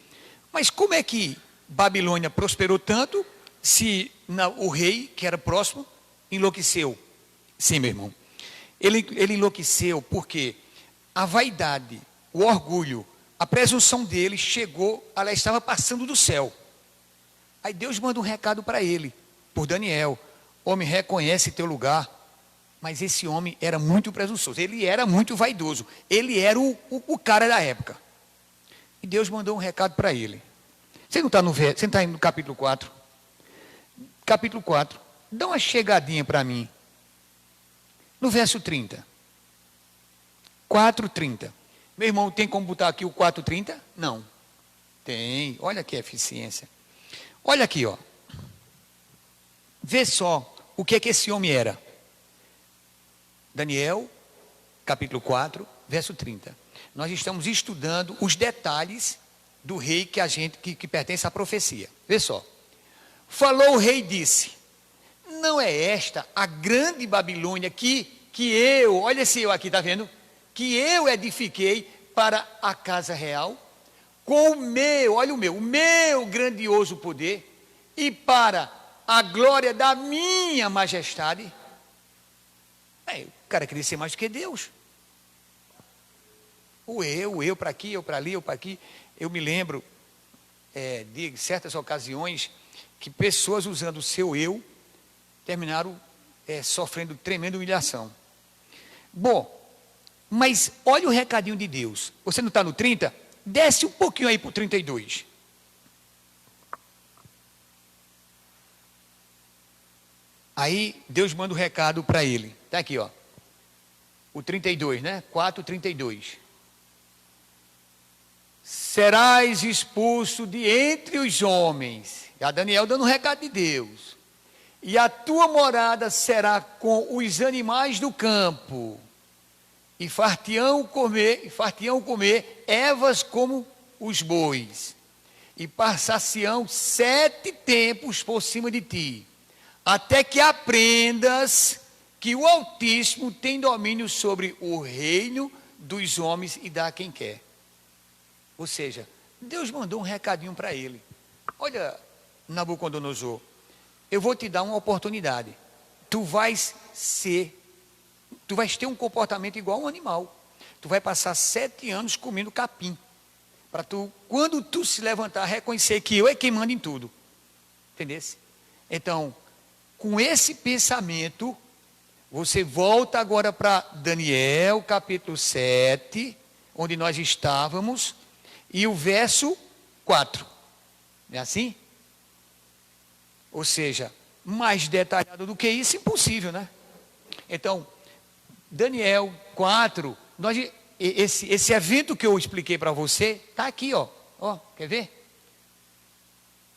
mas como é que Babilônia prosperou tanto se o rei, que era próximo, enlouqueceu? Sim, meu irmão. Ele enlouqueceu porque a vaidade, o orgulho, a presunção dele chegou, ela estava passando do céu. Aí Deus manda um recado para ele, por Daniel: homem, reconhece teu lugar. Mas esse homem era muito presunçoso, ele era muito vaidoso, ele era o cara da época. E Deus mandou um recado para ele. Você não está no capítulo 4? Capítulo 4, dá uma chegadinha para mim. No verso 30. 4:30. Meu irmão, tem como botar aqui o 4:30? Não. Tem, olha que eficiência. Olha aqui, ó. Vê só o que é que esse homem era. Daniel, capítulo 4, verso 30. Nós estamos estudando os detalhes do rei que pertence à profecia. Vê só. Falou o rei e disse: não é esta a grande Babilônia que eu, olha esse eu aqui, está vendo? Que eu edifiquei para a casa real, com o meu grandioso poder, e para a glória da minha majestade. O cara queria ser mais do que Deus. O eu para aqui, eu para ali, eu para aqui. Eu me lembro de certas ocasiões que pessoas usando o seu eu terminaram sofrendo tremenda humilhação. Bom, mas olha o recadinho de Deus. Você não está no 30? Desce um pouquinho aí para o 32. Aí Deus manda o recado para ele. Está aqui, ó. O 32, né? 4:32. Serás expulso de entre os homens. E a Daniel dando um recado de Deus. E a tua morada será com os animais do campo. E fartião comer ervas como os bois. E passar-se-ão 7 tempos por cima de ti, até que aprendas que o Altíssimo tem domínio sobre o reino dos homens e dá a quem quer. Ou seja, Deus mandou um recadinho para ele. Olha, Nabucodonosor, eu vou te dar uma oportunidade. Tu vais ter um comportamento igual a um animal. Tu vai passar 7 anos comendo capim. Para tu, quando tu se levantar, reconhecer que eu é quem manda em tudo. Entendesse? Então, com esse pensamento, você volta agora para Daniel, capítulo 7, onde nós estávamos, e o verso 4. Não é assim? Ou seja, mais detalhado do que isso, impossível, né? Então, Daniel 4, esse evento que eu expliquei para você, está aqui, ó. Quer ver?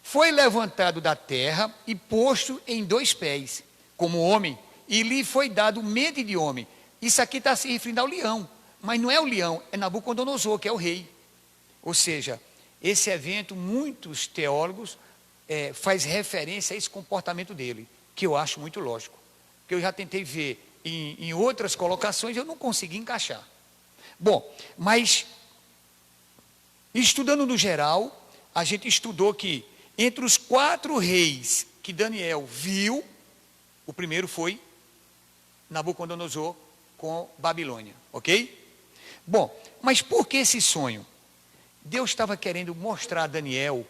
Foi levantado da terra e posto em 2 pés, como homem, e lhe foi dado mente de homem. Isso aqui está se referindo ao leão, mas não é o leão, é Nabucodonosor, que é o rei. Ou seja, esse evento, muitos teólogos faz referência a esse comportamento dele, que eu acho muito lógico. Que eu já tentei ver em outras colocações, eu não consegui encaixar. Bom, mas estudando no geral, a gente estudou que entre os 4 reis que Daniel viu, o primeiro foi Nabucodonosor com Babilônia, ok? Bom, mas por que esse sonho? Deus estava querendo mostrar a Daniel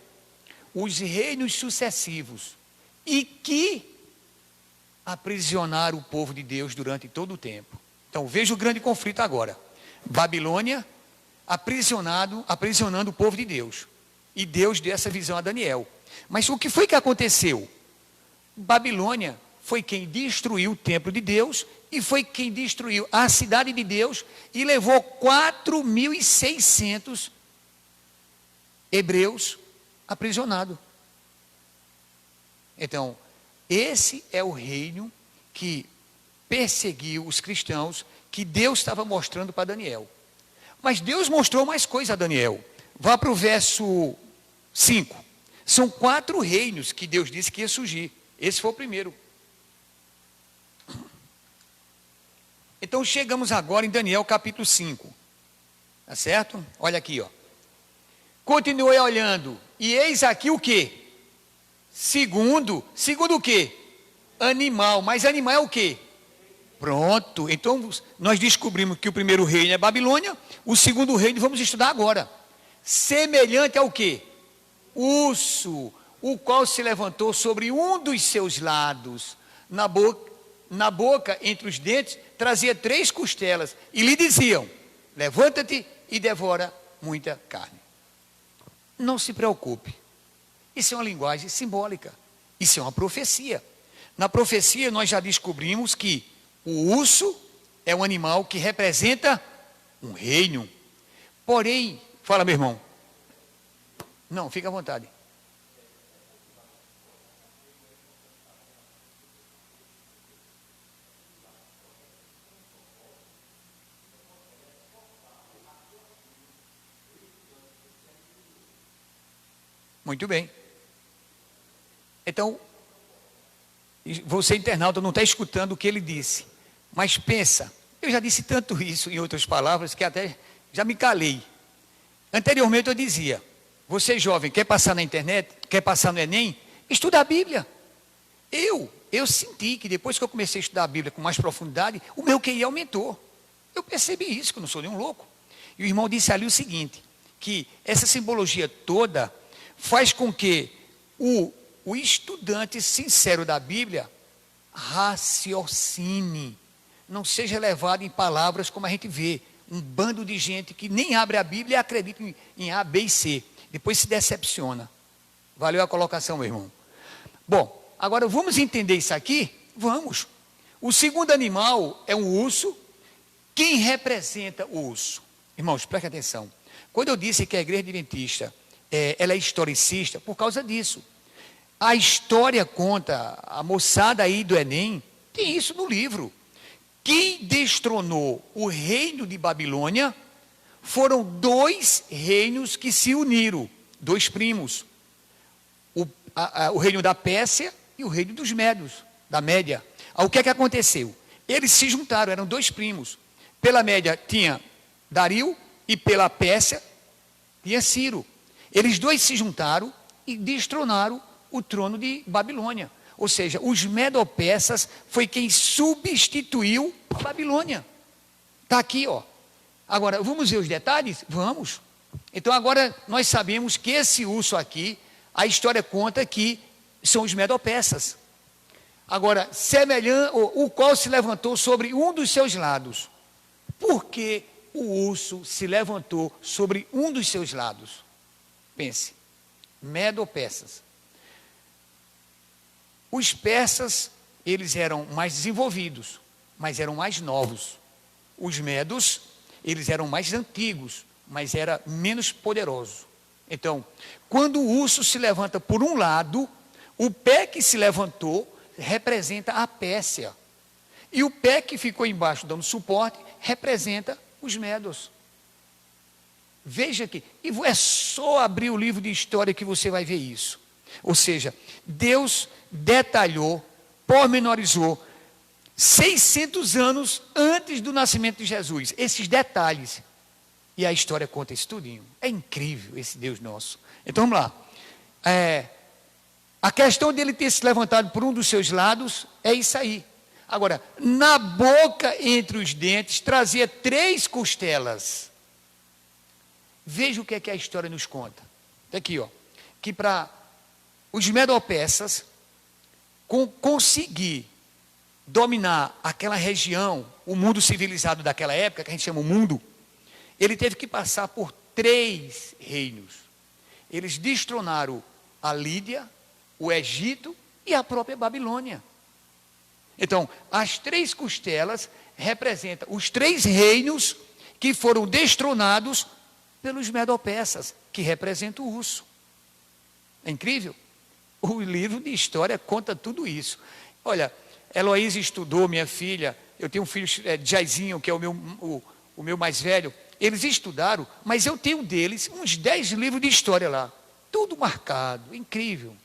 os reinos sucessivos e que aprisionaram o povo de Deus durante todo o tempo. Então veja o grande conflito agora. Babilônia aprisionando o povo de Deus. E Deus deu essa visão a Daniel. Mas o que foi que aconteceu? Babilônia foi quem destruiu o templo de Deus e foi quem destruiu a cidade de Deus e levou 4.600 hebreus aprisionados. Então, esse é o reino que perseguiu os cristãos, que Deus estava mostrando para Daniel. Mas Deus mostrou mais coisa a Daniel. Vá para o verso 5. São 4 reinos que Deus disse que ia surgir. Esse foi o primeiro. Então chegamos agora em Daniel capítulo 5. Tá certo? Olha aqui, ó. Continuei olhando, e eis aqui o quê? Segundo o quê? Animal. Mas animal é o quê? Pronto. Então nós descobrimos que o primeiro reino é Babilônia, o segundo reino vamos estudar agora. Semelhante ao quê? Urso, o qual se levantou sobre um dos seus lados, na boca, entre os dentes, trazia 3 costelas, e lhe diziam: levanta-te e devora muita carne. Não se preocupe, isso é uma linguagem simbólica, isso é uma profecia. Na profecia nós já descobrimos que o urso é um animal que representa um reino. Porém, fala, meu irmão. Não, fica à vontade. Muito bem. Então, você internauta não está escutando o que ele disse, mas pensa, eu já disse tanto isso em outras palavras que até já me calei. Anteriormente eu dizia: você jovem, quer passar na internet, quer passar no Enem, estuda a Bíblia. Eu senti que depois que eu comecei a estudar a Bíblia com mais profundidade, o meu QI aumentou. Eu percebi isso, que eu não sou nenhum louco. E o irmão disse ali o seguinte, que essa simbologia toda faz com que o estudante sincero da Bíblia raciocine, não seja levado em palavras como a gente vê, um bando de gente que nem abre a Bíblia e acredita em A, B e C, depois se decepciona. Valeu a colocação, meu irmão. Bom, agora vamos entender isso aqui? Vamos. O segundo animal é um urso. Quem representa o urso? Irmãos, preste atenção. Quando eu disse que a igreja adventista ela é historicista, por causa disso. A história conta, a moçada aí do Enem, tem isso no livro. Quem destronou o reino de Babilônia foram 2 reinos que se uniram, 2 primos. O reino da Pérsia e o reino dos Médios, da Média. O que é que aconteceu? Eles se juntaram, eram 2 primos. Pela Média tinha Dario e pela Pérsia tinha Ciro. Eles 2 se juntaram e destronaram o trono de Babilônia. Ou seja, os medo-persas foi quem substituiu a Babilônia. Está aqui, ó. Agora, vamos ver os detalhes? Vamos. Então, agora nós sabemos que esse urso aqui, a história conta que são os medo-persas. Agora, o qual se levantou sobre um dos seus lados. Por que o urso se levantou sobre um dos seus lados? Pense, medo-persas. Os persas, eles eram mais desenvolvidos, mas eram mais novos. Os medos, eles eram mais antigos, mas era menos poderoso. Então, quando o urso se levanta por um lado, o pé que se levantou representa a Pérsia. E o pé que ficou embaixo dando suporte representa os medos. Veja aqui, e é só abrir o livro de história que você vai ver isso. Ou seja, Deus detalhou, pormenorizou 600 anos antes do nascimento de Jesus, esses detalhes. E a história conta isso tudinho. É incrível esse Deus nosso. Então vamos lá. A questão dele ter se levantado por um dos seus lados é isso aí. Agora, na boca entre os dentes trazia 3 costelas. Veja o que é que a história nos conta. Está aqui, ó. Que para os medo-persas conseguir dominar aquela região, o mundo civilizado daquela época, que a gente chama o mundo, ele teve que passar por 3 reinos. Eles destronaram a Lídia, o Egito e a própria Babilônia. Então, as 3 costelas representam os 3 reinos que foram destronados pelos medo-persas, que representam o urso. É incrível? O livro de história conta tudo isso. Olha, Heloísa estudou, minha filha, eu tenho um filho, Jairzinho, que é o meu mais velho. Eles estudaram, mas eu tenho deles uns 10 livros de história lá. Tudo marcado, incrível.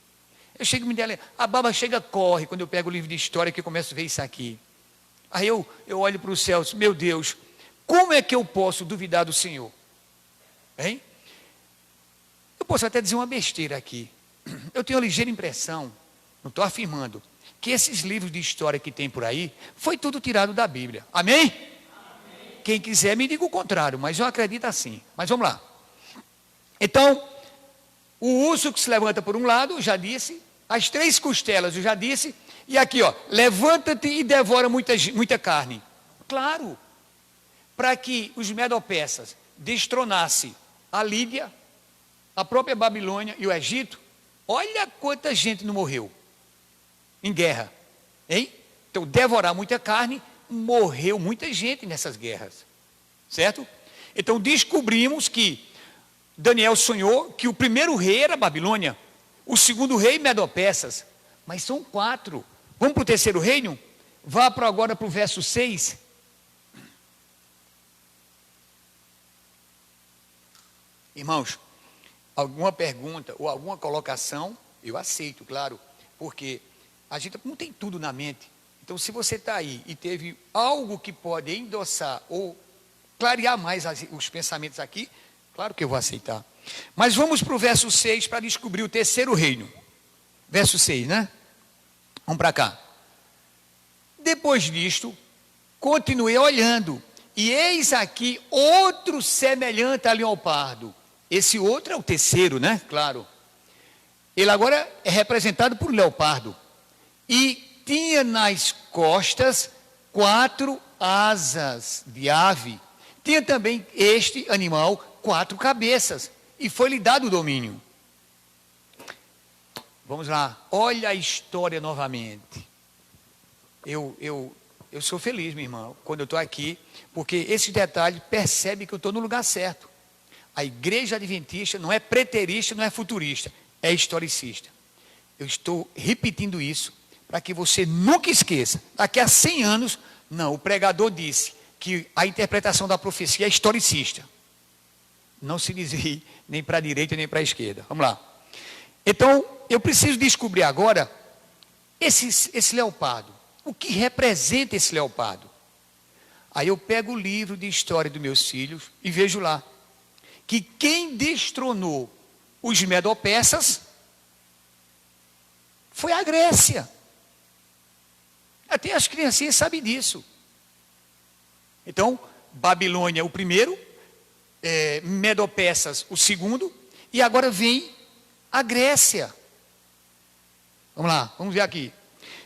Eu chego e me dela, a baba chega, corre, quando eu pego o livro de história, que eu começo a ver isso aqui. Aí eu olho para os céus, meu Deus, como é que eu posso duvidar do Senhor? Hein? Eu posso até dizer uma besteira aqui. Eu tenho uma ligeira impressão, não estou afirmando, que esses livros de história que tem por aí, foi tudo tirado da Bíblia. Amém? Amém. Quem quiser me diga o contrário, mas eu acredito assim. Mas vamos lá. Então, o urso que se levanta por um lado, eu já disse, as 3 costelas, eu já disse, e aqui, ó, levanta-te e devora muita carne. Claro, para que os medo-persas destronassem a Lídia, a própria Babilônia e o Egito, olha quanta gente não morreu em guerra, hein? Então, devorar muita carne, morreu muita gente nessas guerras, certo? Então, descobrimos que Daniel sonhou que o primeiro rei era Babilônia, o segundo rei Medo-persas, mas são 4. Vamos para o terceiro reino? Vá agora para o verso 6. Irmãos, alguma pergunta ou alguma colocação, eu aceito, claro, porque a gente não tem tudo na mente. Então, se você está aí e teve algo que pode endossar ou clarear mais os pensamentos aqui, claro que eu vou aceitar. Mas vamos para o verso 6 para descobrir o terceiro reino. Verso 6, né? Vamos para cá. Depois disto, continuei olhando, e eis aqui outro semelhante a leopardo. Esse outro é o terceiro, né? Claro. Ele agora é representado por leopardo. E tinha nas costas 4 asas de ave. Tinha também este animal 4 cabeças. E foi-lhe dado o domínio. Vamos lá. Olha a história novamente. Eu sou feliz, minha irmã, quando eu estou aqui, porque esse detalhe percebe que eu estou no lugar certo. A igreja adventista não é preterista, não é futurista, é historicista. Eu estou repetindo isso para que você nunca esqueça. Daqui a 100 anos, não, o pregador disse que a interpretação da profecia é historicista. Não se desvie nem para a direita nem para a esquerda. Vamos lá. Então, eu preciso descobrir agora esse leopardo. O que representa esse leopardo? Aí eu pego o livro de história dos meus filhos e vejo lá que quem destronou os medo-persas foi a Grécia. Até as criancinhas sabem disso. Então, Babilônia o primeiro, Medo-persas o segundo, e agora vem a Grécia. Vamos lá, vamos ver aqui.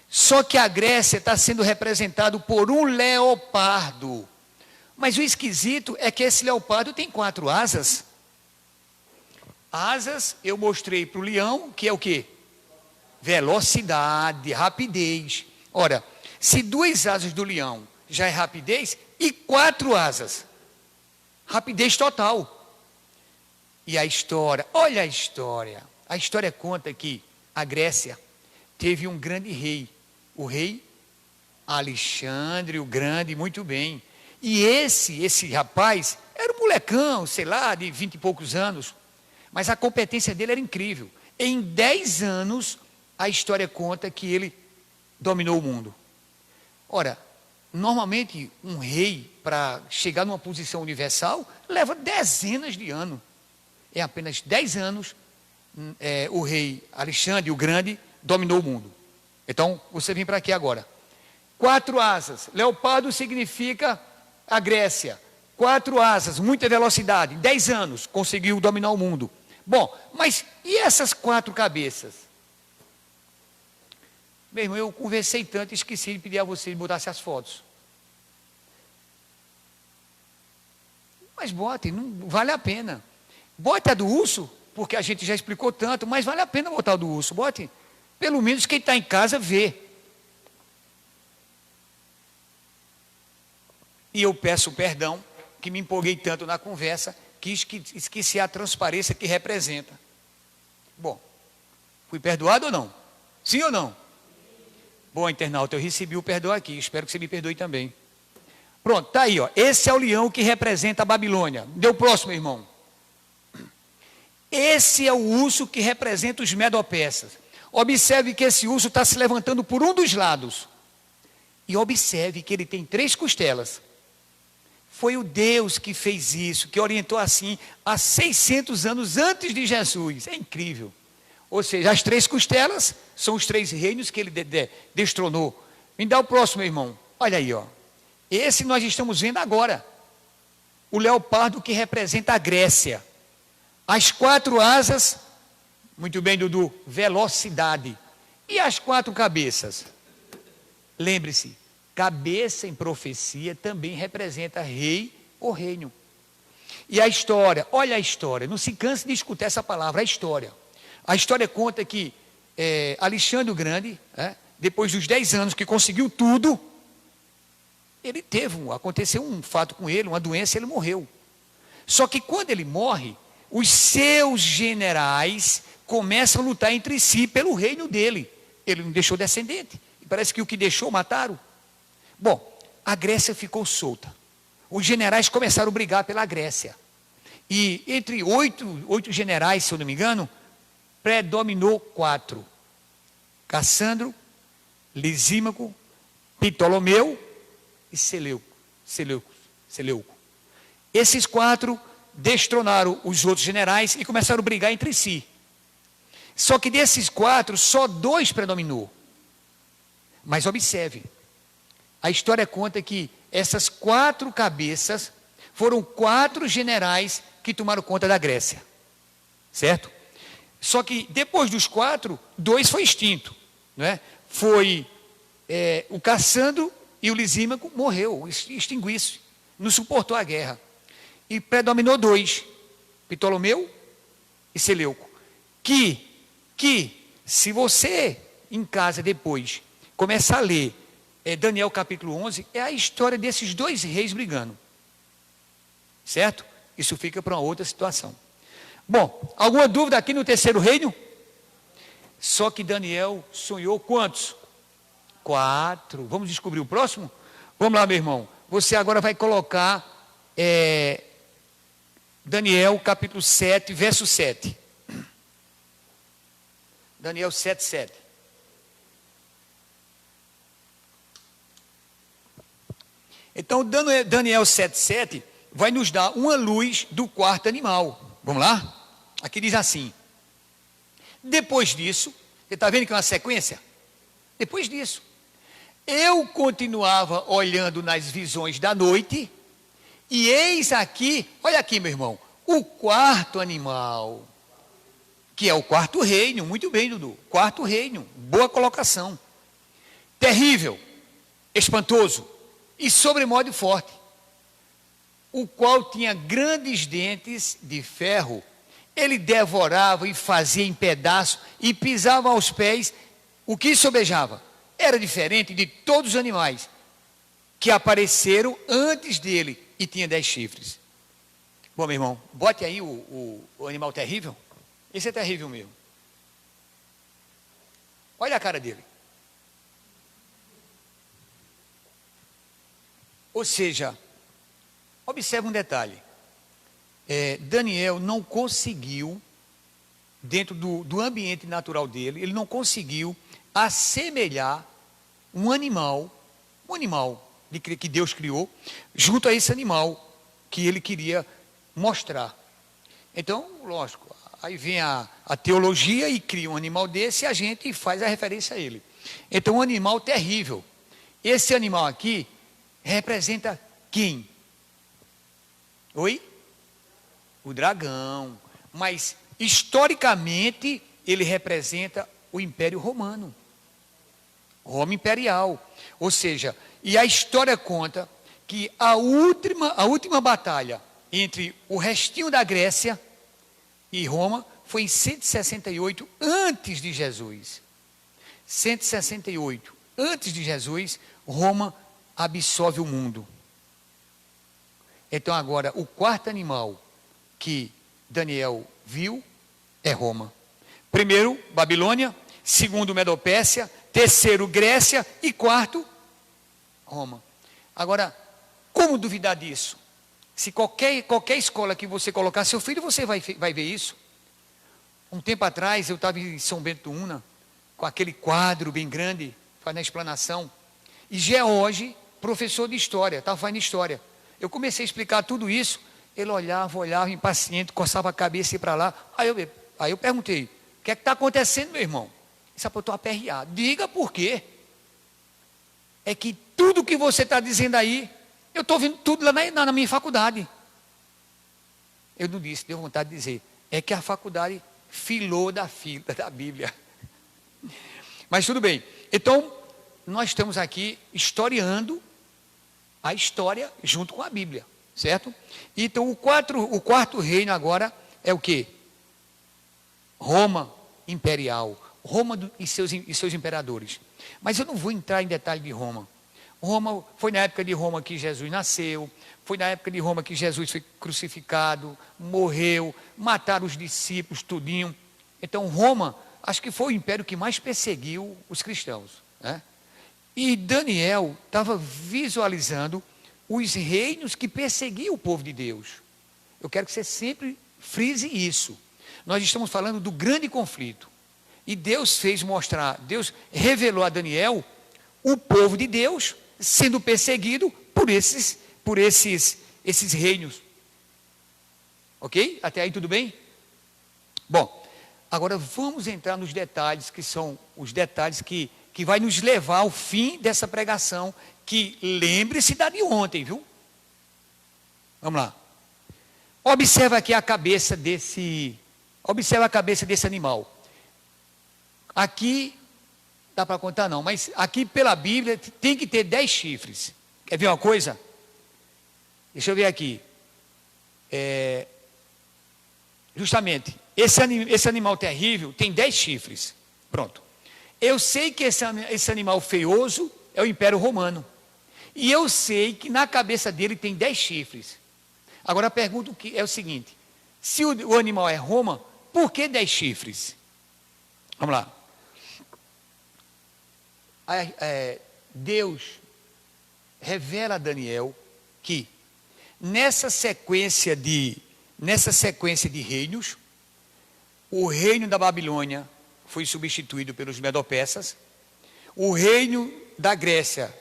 Só que a Grécia está sendo representado por um leopardo. Mas o esquisito é que esse leopardo tem 4 asas. Asas eu mostrei para o leão, que é o quê? Velocidade, rapidez. Ora, se 2 asas do leão já é rapidez, e 4 asas, rapidez total. E a história, olha a história. A história conta que a Grécia teve um grande rei, o rei Alexandre o Grande, muito bem. E esse rapaz era um molecão, sei lá, de 20 e poucos anos, mas a competência dele era incrível. Em 10 anos, a história conta que ele dominou o mundo. Ora, normalmente um rei, para chegar numa posição universal, leva dezenas de anos. Em apenas 10 anos, o rei Alexandre o Grande dominou o mundo. Então, você vem para aqui agora. 4 asas. Leopardo significa a Grécia. 4 asas, muita velocidade. Em 10 anos, conseguiu dominar o mundo. Bom, mas e essas 4 cabeças? Meu irmão, eu conversei tanto e esqueci de pedir a você de botasse as fotos. Mas bote, não vale a pena. Bote a do urso, porque a gente já explicou tanto, mas vale a pena botar a do urso. Bote, pelo menos quem está em casa vê. E eu peço perdão, que me empolguei tanto na conversa, que esqueci a transparência que representa. Bom, fui perdoado ou não? Sim ou não? Bom, internauta, eu recebi o perdão aqui, espero que você me perdoe também. Pronto, está aí, ó. Esse é o leão que representa a Babilônia. Deu o próximo, irmão. Esse é o urso que representa os medo-persas. Observe que esse urso está se levantando por um dos lados. E observe que ele tem 3 costelas. Foi o Deus que fez isso, que orientou assim há 600 anos antes de Jesus. É incrível. Ou seja, as 3 costelas são os 3 reinos que ele destronou. Me dá o próximo, irmão. Olha aí, ó. Esse nós estamos vendo agora. O leopardo que representa a Grécia. As 4 asas, muito bem, Dudu, velocidade. E as 4 cabeças? Lembre-se, cabeça em profecia também representa rei ou reino. E a história, olha a história, não se canse de escutar essa palavra, a história. A história conta que Alexandre o Grande, depois dos 10 anos que conseguiu tudo, aconteceu um fato com ele, uma doença, ele morreu. Só que quando ele morre, os seus generais começam a lutar entre si pelo reino dele. Ele não deixou descendente. E parece que o que deixou, mataram. Bom, a Grécia ficou solta. Os generais começaram a brigar pela Grécia. E entre 8 generais, se eu não me engano, predominou 4. Cassandro, Lisímaco, Ptolomeu e Seleuco. Esses 4 destronaram os outros generais e começaram a brigar entre si. Só que desses 4, só 2 predominou. Mas observe, a história conta que essas 4 cabeças foram 4 generais que tomaram conta da Grécia. Certo? Só que depois dos 4, 2 foi extinto. Não é? Foi o Cassandro e o Lisímaco morreu, extinguiu-se, não suportou a guerra. E predominou 2, Ptolomeu e Seleuco. Que se você em casa depois começar a ler Daniel capítulo 11, é a história desses 2 reis brigando. Certo? Isso fica para uma outra situação. Bom, alguma dúvida aqui no terceiro reino? Só que Daniel sonhou quantos? 4. Vamos descobrir o próximo? Vamos lá, meu irmão. Você agora vai colocar Daniel capítulo 7, verso 7. Daniel 7, 7. Então, Daniel 7, 7 vai nos dar uma luz do 4º animal. Vamos lá? Aqui diz assim. Depois disso, você está vendo que é uma sequência? Depois disso, eu continuava olhando nas visões da noite, e eis aqui, olha aqui, meu irmão, o 4º animal, que é o 4º reino. Muito bem, Dudu, 4º reino, boa colocação. Terrível, espantoso e sobremodo forte, o qual tinha grandes dentes de ferro. Ele devorava e fazia em pedaços e pisava aos pés o que sobejava. Era diferente de todos os animais que apareceram antes dele e tinha 10 chifres. Bom, meu irmão, bote aí o animal terrível. Esse é terrível mesmo. Olha a cara dele. Ou seja, observe um detalhe. Daniel não conseguiu, dentro do ambiente natural dele, ele não conseguiu assemelhar um animal que Deus criou, junto a esse animal que ele queria mostrar. Então, lógico, aí vem a teologia e cria um animal desse e a gente faz a referência a ele. Então, um animal terrível. Esse animal aqui representa quem? Oi? O dragão. Mas, historicamente, ele representa o Império Romano. Roma imperial. Ou seja, e a história conta que a última batalha entre o restinho da Grécia e Roma foi em 168 antes de Jesus. 168 antes de Jesus, Roma absorve o mundo. Então agora, o quarto animal que Daniel viu é Roma. Primeiro, Babilônia. Segundo, Medopérsia. Terceiro, Grécia. E quarto, Roma. Agora, como duvidar disso? Se qualquer escola que você colocar seu filho, você vai ver isso. Um tempo atrás, eu estava em São Bento do Una, com aquele quadro bem grande, fazendo a explanação. E George, professor de história, estava fazendo história. Eu comecei a explicar tudo isso, ele olhava, impaciente, coçava a cabeça e ia para lá. Aí eu perguntei, o que é que está acontecendo, meu irmão? Ele sapotou aperreado. Diga por quê. É que tudo que você está dizendo aí, eu estou vendo tudo lá na minha faculdade. Eu não disse, deu vontade de dizer. É que a faculdade filou da fila da Bíblia. Mas tudo bem. Então, nós estamos aqui historiando a história junto com a Bíblia, certo? Então, o quarto reino agora é o quê? Roma imperial. Roma e seus imperadores. Mas eu não vou entrar em detalhe de Roma. Roma, foi na época de Roma que Jesus nasceu, foi na época de Roma que Jesus foi crucificado, morreu, mataram os discípulos, tudinho. Então Roma, acho que foi o império que mais perseguiu os cristãos, né? E Daniel estava visualizando os reinos que perseguiam o povo de Deus. Eu quero que você sempre frise isso. Nós estamos falando do grande conflito. E Deus revelou a Daniel o povo de Deus sendo perseguido por esses reinos. Ok? Até aí tudo bem? Bom, agora vamos entrar nos detalhes, que são os detalhes que vai nos levar ao fim dessa pregação, que lembre-se da de ontem, viu? Vamos lá. Observa aqui a cabeça desse animal. Aqui, dá para contar não, mas aqui pela Bíblia tem que ter 10 chifres. Quer ver uma coisa? Deixa eu ver aqui. Justamente, esse animal terrível tem 10 chifres. Pronto. Eu sei que esse animal feioso é o Império Romano. E eu sei que na cabeça dele tem 10 chifres. Agora a pergunta é o seguinte: se o animal é Roma, por que 10 chifres? Vamos lá. Deus revela a Daniel que nessa sequência de reinos, o reino da Babilônia foi substituído pelos Medo-Persas, o reino da Grécia,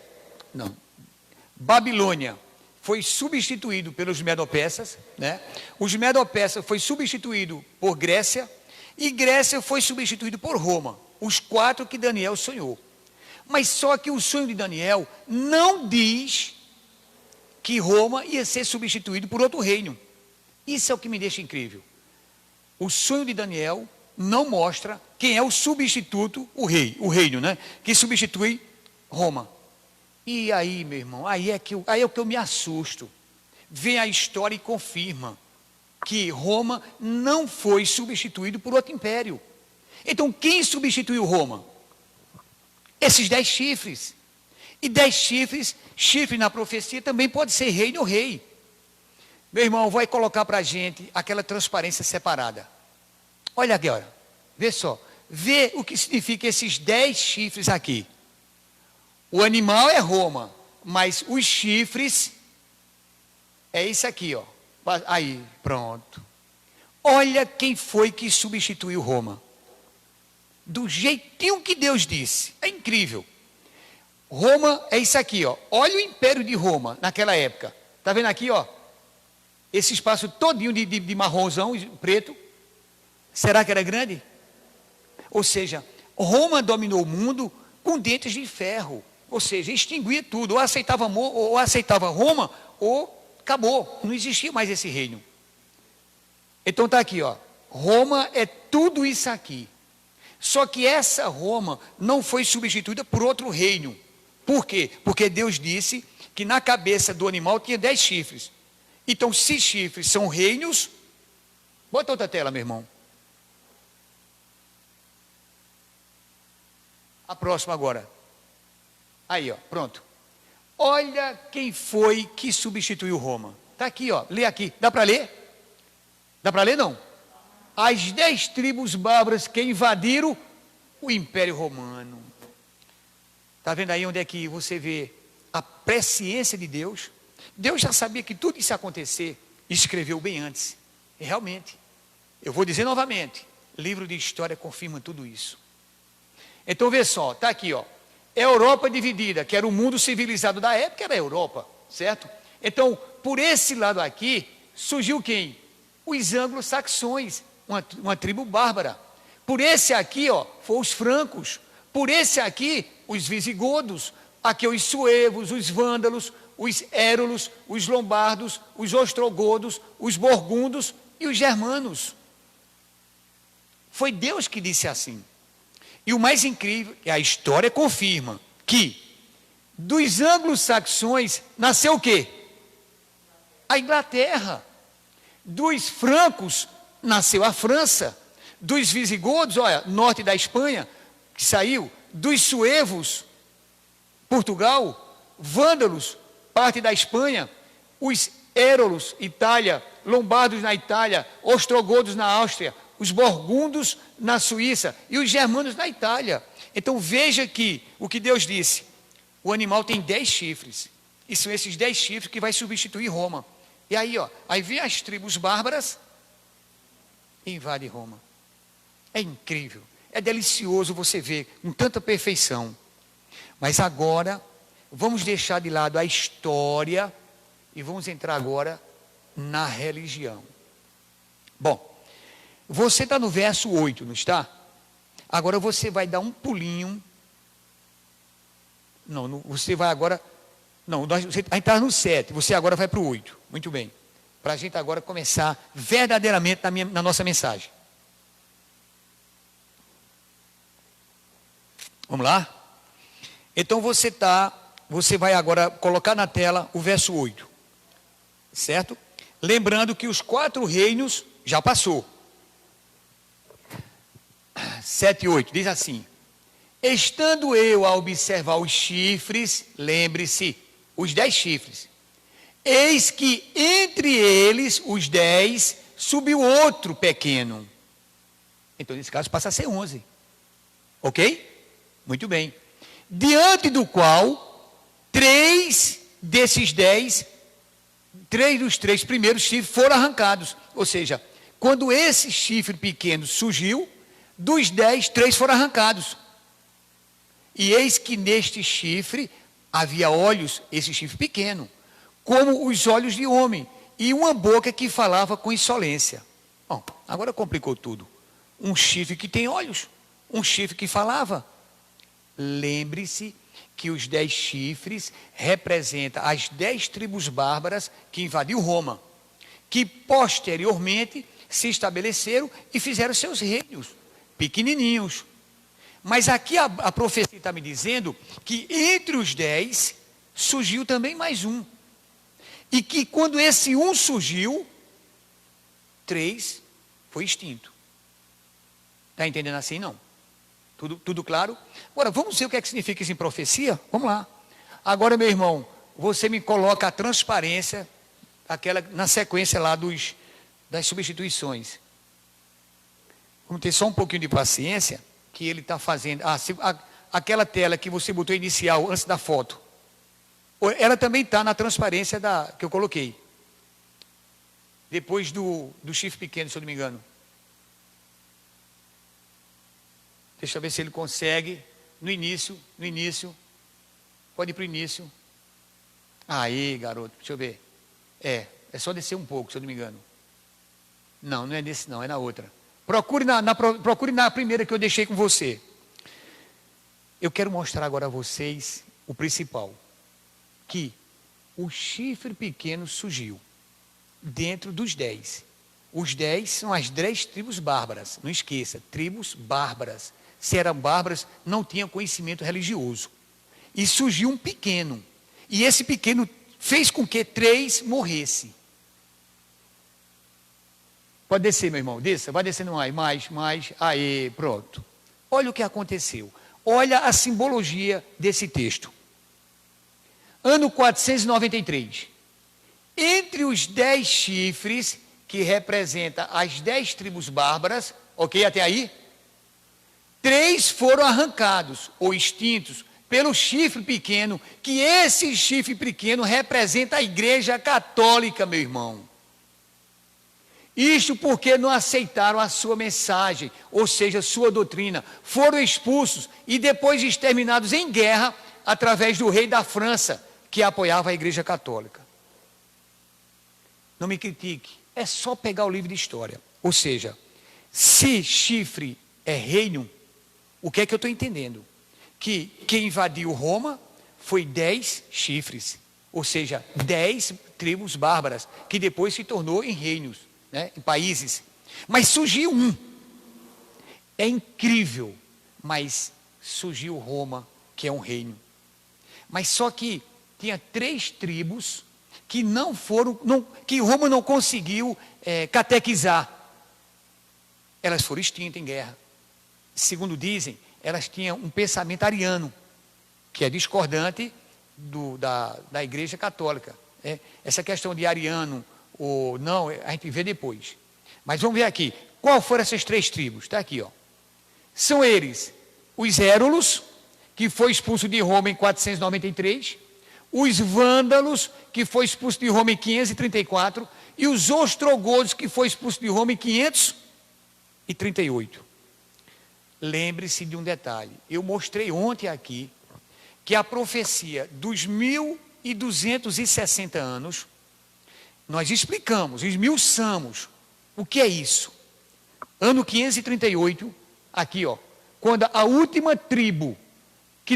Babilônia foi substituído pelos Medo-Persas, né? Os Medo-Persas foi substituído por Grécia, e Grécia foi substituído por Roma, os 4 que Daniel sonhou. Mas só que o sonho de Daniel não diz que Roma ia ser substituído por outro reino. Isso é o que me deixa incrível. O sonho de Daniel não mostra quem é o substituto, o reino, né? Que substitui Roma. E aí, meu irmão, aí é que eu me assusto. Vem a história e confirma que Roma não foi substituído por outro império. Então, quem substituiu Roma? Esses 10 chifres. E 10 chifres, chifre na profecia também pode ser reino ou rei. Meu irmão, vai colocar para a gente aquela transparência separada. Olha aqui, olha. Vê só. Vê o que significa esses 10 chifres aqui. O animal é Roma, mas os chifres é isso aqui, ó. Aí, pronto. Olha quem foi que substituiu Roma. Do jeitinho que Deus disse. É incrível. Roma é isso aqui, ó. Olha o império de Roma naquela época. Está vendo aqui, ó? Esse espaço todinho de marronzão, preto. Será que era grande? Ou seja, Roma dominou o mundo com dentes de ferro. Ou seja, extinguia tudo. Ou aceitava Roma, ou acabou. Não existia mais esse reino. Então está aqui, ó. Roma é tudo isso aqui. Só que essa Roma não foi substituída por outro reino. Por quê? Porque Deus disse que na cabeça do animal tinha 10 chifres. Então, se chifres são reinos... Bota outra tela, meu irmão. A próxima agora. Aí, ó, pronto. Olha quem foi que substituiu Roma. Está aqui, ó, lê aqui. Dá para ler? Dá para ler, não? As 10 tribos bárbaras que invadiram o Império Romano. Está vendo aí onde é que você vê a presciência de Deus? Deus já sabia que tudo isso ia acontecer e escreveu bem antes. E realmente, eu vou dizer novamente, livro de história confirma tudo isso. Então vê só, está aqui, ó. Europa dividida, que era o mundo civilizado da época, era a Europa, certo? Então, por esse lado aqui, surgiu quem? Os anglo-saxões, uma tribo bárbara. Por esse aqui, ó, foram os francos. Por esse aqui, os visigodos. Aqui os suevos, os vândalos, os érolos, os lombardos, os ostrogodos, os burgundos e os germanos. Foi Deus que disse assim. E o mais incrível, a história confirma que dos anglo-saxões nasceu o quê? A Inglaterra. Dos francos nasceu a França. Dos visigodos, olha, norte da Espanha, que saiu. Dos suevos, Portugal. Vândalos, parte da Espanha. Os érolos, Itália. Lombardos na Itália. Ostrogodos na Áustria. Os burgundos na Suíça e os germanos na Itália. Então veja aqui o que Deus disse. O animal tem 10 chifres. E são esses 10 chifres que vai substituir Roma. E aí, ó, aí vem as tribos bárbaras e invade Roma. É incrível. É delicioso você ver com tanta perfeição. Mas agora, vamos deixar de lado a história e vamos entrar agora na religião. Bom, você está no verso 8, não está? Agora você vai dar um pulinho. Não, você vai agora... Não, você está no 7, você agora vai para o 8. Muito bem. Para a gente agora começar verdadeiramente na nossa mensagem. Vamos lá? Então você vai agora colocar na tela o verso 8. Certo? Lembrando que os 4 reinos já passou. 7 e 8, diz assim: estando eu a observar os chifres, lembre-se, os 10 chifres, eis que entre eles, os 10, subiu outro pequeno. Então, nesse caso, passa a ser 11. Ok? Muito bem. Diante do qual, 3 desses 10, 3 dos 3 primeiros chifres foram arrancados. Ou seja, quando esse chifre pequeno surgiu, dos 10, 3 foram arrancados. E eis que neste chifre havia olhos, esse chifre pequeno, como os olhos de homem, e uma boca que falava com insolência. Bom, agora complicou tudo. Um chifre que tem olhos, um chifre que falava. Lembre-se que os 10 chifres representam as 10 tribos bárbaras que invadiu Roma, que posteriormente se estabeleceram e fizeram seus reinos, pequenininhos. Mas aqui a profecia está me dizendo que entre os 10 surgiu também mais um. E que quando esse um surgiu, 3 foi extinto. Está entendendo assim, não? Tudo claro? Agora, vamos ver o que é que significa isso em profecia? Vamos lá. Agora, meu irmão, você me coloca a transparência, aquela na sequência lá das substituições. Vamos ter só um pouquinho de paciência, que ele está fazendo. Aquela tela que você botou inicial antes da foto, ela também está na transparência que eu coloquei. Depois do chifre pequeno, se eu não me engano. Deixa eu ver se ele consegue. No início. Pode ir para o início. Aí, garoto, deixa eu ver. É só descer um pouco, se eu não me engano. Não é nesse não, é na outra. Procure na primeira que eu deixei com você. Eu quero mostrar agora a vocês o principal. Que o chifre pequeno surgiu dentro dos 10. Os 10 são as 10 tribos bárbaras. Não esqueça, tribos bárbaras. se eram bárbaras, não tinham conhecimento religioso. E surgiu um pequeno. E esse pequeno fez com que 3 morressem. Pode descer, meu irmão, desça, vai descendo mais, aê, pronto. Olha o que aconteceu. Olha a simbologia desse texto. Ano 493. Entre os 10 chifres, que representa as 10 tribos bárbaras, ok, até aí? 3 foram arrancados ou extintos pelo chifre pequeno, que esse chifre pequeno representa a Igreja Católica, meu irmão. Isto porque não aceitaram a sua mensagem, ou seja, sua doutrina. Foram expulsos e depois exterminados em guerra através do rei da França, que apoiava a Igreja Católica. Não me critique, é só pegar o livro de história. Ou seja, se chifre é reino, o que é que eu estou entendendo? Que quem invadiu Roma foi 10 chifres, ou seja, 10 tribos bárbaras, que depois se tornou em reinos, né, em países. Mas surgiu um. É incrível, mas surgiu Roma, que é um reino. Mas só que tinha 3 tribos que não foram, que Roma não conseguiu catequizar. Elas foram extintas em guerra. Segundo dizem, elas tinham um pensamento ariano, que é discordante da Igreja Católica. Essa questão de ariano ou não, a gente vê depois. Mas vamos ver aqui, qual foram essas 3 tribos? Está aqui, ó. São eles, os Érulos, que foi expulso de Roma em 493, os Vândalos, que foi expulso de Roma em 534, e os Ostrogodos, que foi expulso de Roma em 538. Lembre-se de um detalhe, eu mostrei ontem aqui, que a profecia dos 1260 anos, nós explicamos, esmiuçamos, o que é isso? Ano 538, aqui ó, quando a última tribo que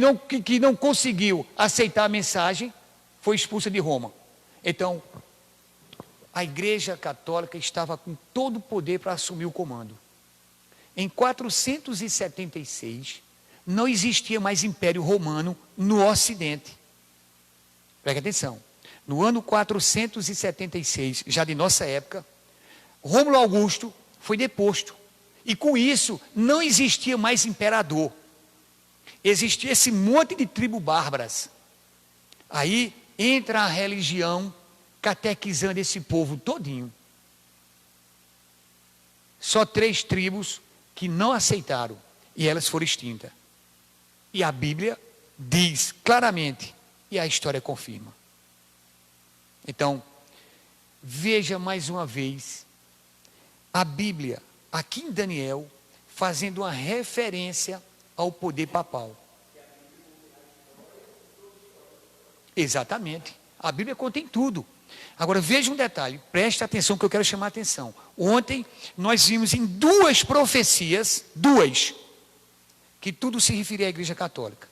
não conseguiu aceitar a mensagem, foi expulsa de Roma. Então, a Igreja Católica estava com todo o poder para assumir o comando. Em 476, não existia mais Império Romano no Ocidente. Preste atenção. No ano 476, já de nossa época, Rômulo Augusto foi deposto. E com isso, não existia mais imperador. Existia esse monte de tribos bárbaras. Aí entra a religião catequizando esse povo todinho. Só 3 tribos que não aceitaram e elas foram extintas. E a Bíblia diz claramente, e a história confirma. Então, veja mais uma vez a Bíblia, aqui em Daniel, fazendo uma referência ao poder papal. Exatamente. A Bíblia contém tudo. Agora veja um detalhe, preste atenção que eu quero chamar a atenção. Ontem nós vimos em 2 profecias, que tudo se referia à Igreja Católica.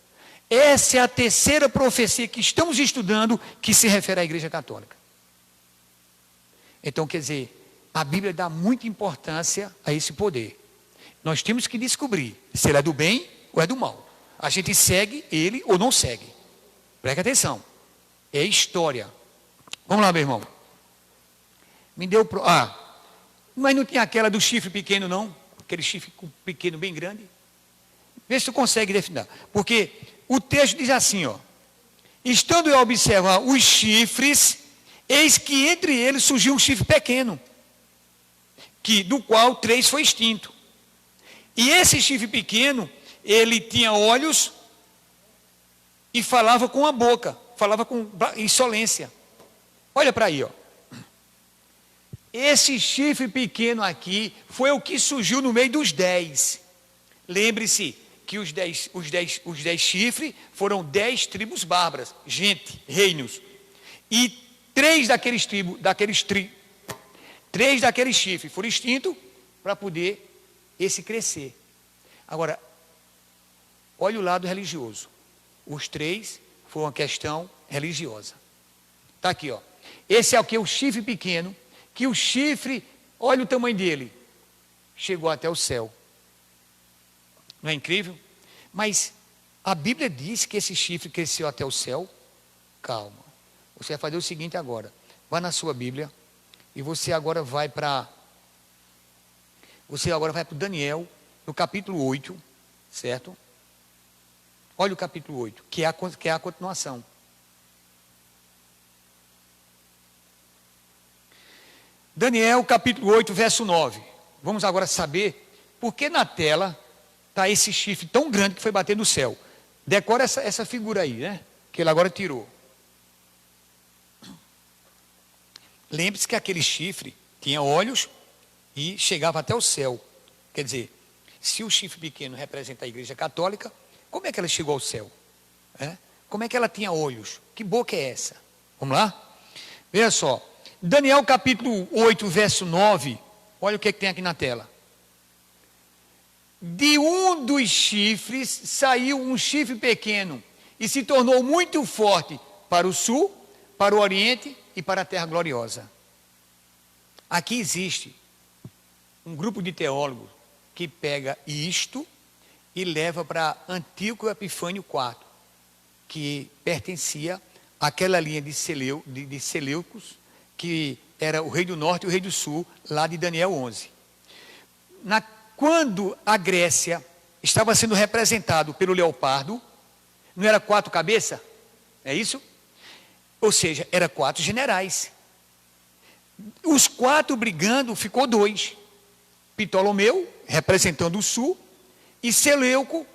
Essa é a 3ª profecia que estamos estudando que se refere à Igreja Católica. Então, quer dizer, a Bíblia dá muita importância a esse poder. Nós temos que descobrir se ele é do bem ou é do mal. A gente segue ele ou não segue. Preste atenção. É história. Vamos lá, meu irmão. Me deu... mas não tinha aquela do chifre pequeno, não? Aquele chifre pequeno bem grande? Vê se tu consegue definir. Porque o texto diz assim, ó. Estando eu a observar os chifres, eis que entre eles surgiu um chifre pequeno, do qual 3 foi extinto. E esse chifre pequeno, ele tinha olhos e falava com a boca, falava com insolência. Olha para aí, ó. Esse chifre pequeno aqui foi o que surgiu no meio dos 10. Lembre-se que os 10 chifres foram 10 tribos bárbaras, gente, reinos. E 3 daqueles chifres foram extintos para poder esse crescer. Agora, olha o lado religioso. Os 3 foi uma questão religiosa. Está aqui, ó. Esse é o que? O chifre pequeno, que o chifre, olha o tamanho dele, chegou até o céu. Não é incrível? Mas a Bíblia diz que esse chifre cresceu até o céu. Calma. Você vai fazer o seguinte agora. Vá na sua Bíblia e você agora vai para Daniel, no capítulo 8, certo? Olha o capítulo 8, que é a continuação. Daniel, capítulo 8, verso 9. Vamos agora saber por que na tela está esse chifre tão grande que foi bater no céu. Decora essa figura aí, né? Que ele agora tirou. Lembre-se que aquele chifre tinha olhos e chegava até o céu. Quer dizer, se o chifre pequeno representa a igreja católica, como é que ela chegou ao céu? Como é que ela tinha olhos? Que boca é essa? Vamos lá? Veja só. Daniel capítulo 8, verso 9. Olha o que tem aqui na tela. De um dos chifres saiu um chifre pequeno e se tornou muito forte para o sul, para o oriente e para a terra gloriosa. Aqui existe um grupo de teólogos que pega isto e leva para Antíoco Epifânio IV, que pertencia àquela linha de Seleucos, que era o rei do norte e o rei do sul, lá de Daniel 11. Quando a Grécia estava sendo representado pelo leopardo, não era 4 cabeças? É isso? Ou seja, era 4 generais. Os 4 brigando, ficou 2. Ptolomeu, representando o sul, e Seleuco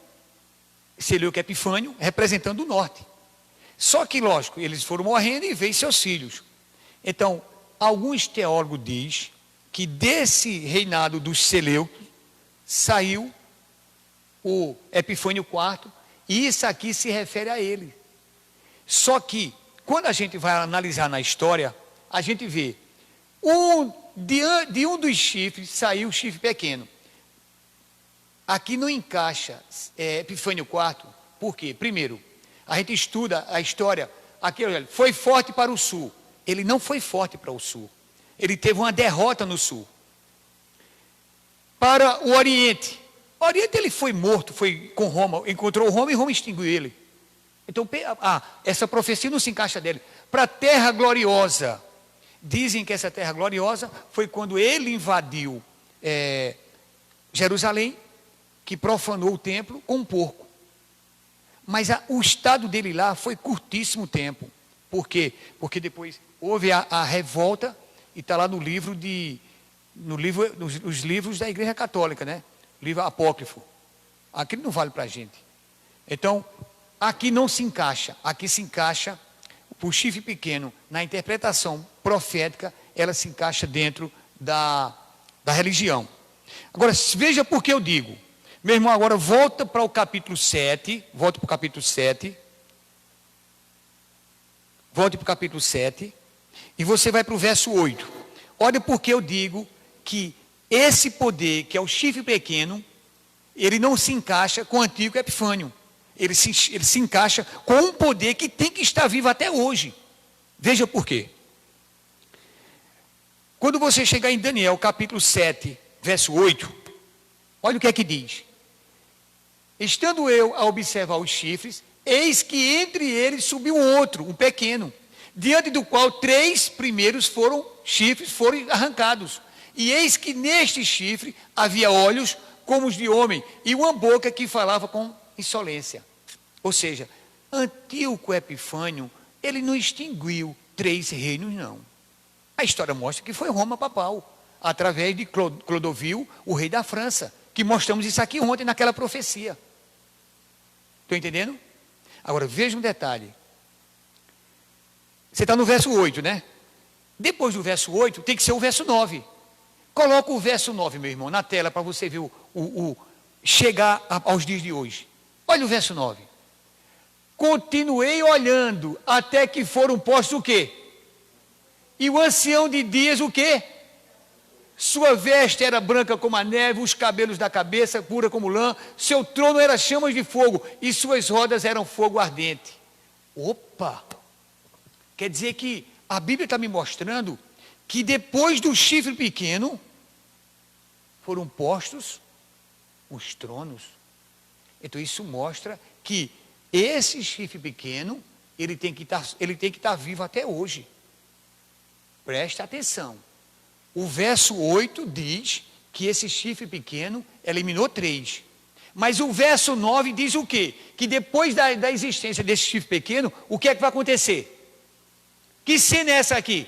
Epifânio, representando o norte. Só que, lógico, eles foram morrendo e veio seus filhos. Então, alguns teólogos dizem que desse reinado dos Seleucos saiu o Epifânio IV, e isso aqui se refere a ele. Só que, quando a gente vai analisar na história, a gente vê, de um dos chifres saiu o chifre pequeno. Aqui não encaixa Epifânio IV, por quê? Primeiro, a gente estuda a história, aqui foi forte para o sul. Ele não foi forte para o sul. Ele teve uma derrota no sul. Para o Oriente. O Oriente ele foi morto, foi com Roma, encontrou Roma e Roma extinguiu ele. Então, essa profecia não se encaixa dele. Para a terra gloriosa. Dizem que essa terra gloriosa foi quando ele invadiu Jerusalém, que profanou o templo com um porco. Mas o estado dele lá foi curtíssimo tempo. Por quê? Porque depois houve a revolta, e está lá nos livros da Igreja Católica, né? Livro apócrifo. Aquilo não vale para a gente. Então, aqui não se encaixa. Aqui se encaixa o chifre pequeno. Na interpretação profética, ela se encaixa dentro da religião. Agora, veja por que eu digo. Meu irmão, agora volta para o capítulo 7. Volte para o capítulo 7. Volte para o capítulo 7. E você vai para o verso 8. Olha porque eu digo que esse poder, que é o chifre pequeno, ele não se encaixa com o antigo Epifânio. Ele se encaixa com um poder que tem que estar vivo até hoje. Veja por quê. Quando você chegar em Daniel, capítulo 7, verso 8, olha o que é que diz. Estando eu a observar os chifres, eis que entre eles subiu outro, um pequeno, diante do qual 3 primeiros chifres foram arrancados. E eis que neste chifre havia olhos como os de homem, e uma boca que falava com insolência. Ou seja, Antíoco Epifânio, ele não extinguiu 3 reinos, não. A história mostra que foi Roma papal, através de Clodovil, o rei da França, que mostramos isso aqui ontem naquela profecia. Estão entendendo? Agora, veja um detalhe. Você está no verso 8, né? Depois do verso 8, tem que ser o verso 9. Coloca o verso 9, meu irmão, na tela, para você ver chegar aos dias de hoje. Olha o verso 9. Continuei olhando, até que foram postos o quê? E o ancião de dias o quê? Sua veste era branca como a neve, os cabelos da cabeça pura como lã, seu trono era chamas de fogo, e suas rodas eram fogo ardente. Opa! Quer dizer que a Bíblia está me mostrando que depois do chifre pequeno, foram postos os tronos. Então isso mostra que esse chifre pequeno, ele tem que estar vivo até hoje. Presta atenção. O verso 8 diz que esse chifre pequeno eliminou 3. Mas o verso 9 diz o quê? Que depois da existência desse chifre pequeno, o que é que vai acontecer? Que cena é essa aqui?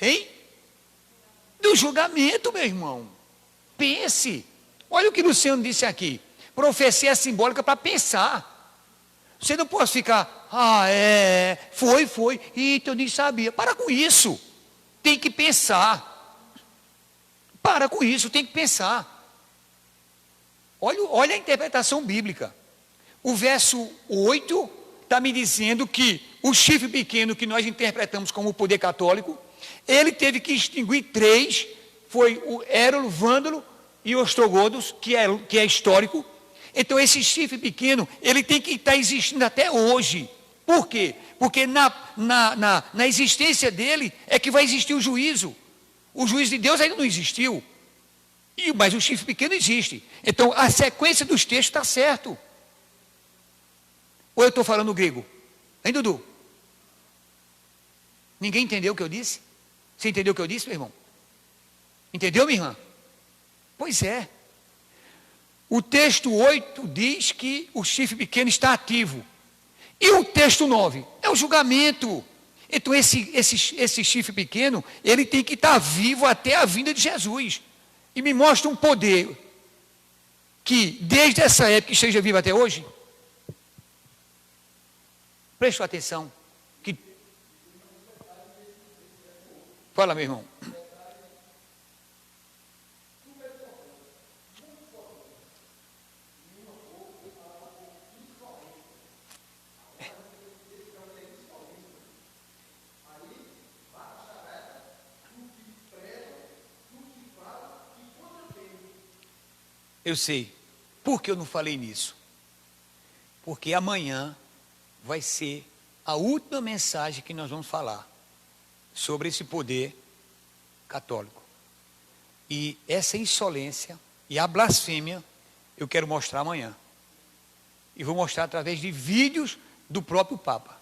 Hein? Do julgamento, meu irmão. Pense. Olha o que Luciano disse aqui. Profecia é simbólica para pensar. Você não pode ficar, foi, eita, eu nem sabia. Para com isso. Tem que pensar. Para com isso, tem que pensar. Olha a interpretação bíblica. O verso 8 está me dizendo que o chifre pequeno que nós interpretamos como o poder católico, ele teve que extinguir 3, foi o Hérolo, Vândalo e Ostrogodos, que é histórico. Então esse chifre pequeno, ele tem que estar existindo até hoje. Por quê? Porque na existência dele é que vai existir o juízo. O juízo de Deus ainda não existiu. Mas o chifre pequeno existe. Então a sequência dos textos está certo. Ou eu estou falando grego? Hein, Dudu? Ninguém entendeu o que eu disse? Você entendeu o que eu disse, meu irmão? Entendeu, minha irmã? Pois é. O texto 8 diz que o chifre pequeno está ativo. E o texto 9 é o julgamento. Então esse chifre pequeno, ele tem que estar vivo até a vinda de Jesus. E me mostra um poder que desde essa época esteja vivo até hoje. Preste atenção. Fala, meu irmão. Eu sei. Por que eu não falei nisso? Porque amanhã vai ser a última mensagem que nós vamos falar sobre esse poder católico. E essa insolência e a blasfêmia eu quero mostrar amanhã. E vou mostrar através de vídeos do próprio Papa.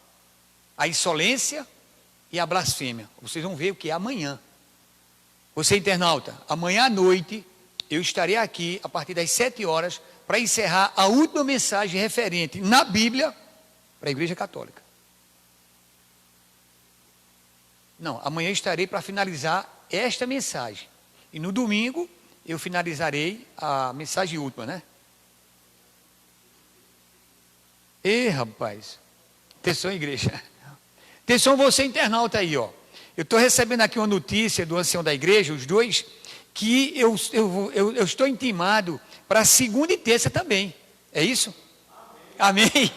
A insolência e a blasfêmia. Vocês vão ver o que é amanhã. Você, internauta, amanhã à noite eu estarei aqui a partir das 7 horas para encerrar a última mensagem referente na Bíblia para a Igreja Católica. Não, amanhã estarei para finalizar esta mensagem. E no domingo eu finalizarei a mensagem última, né? Ei, rapaz. Atenção, igreja. Atenção você, internauta aí, ó. Eu estou recebendo aqui uma notícia do ancião da igreja, os dois, que eu estou intimado para segunda e terça também. É isso? Amém? Amém?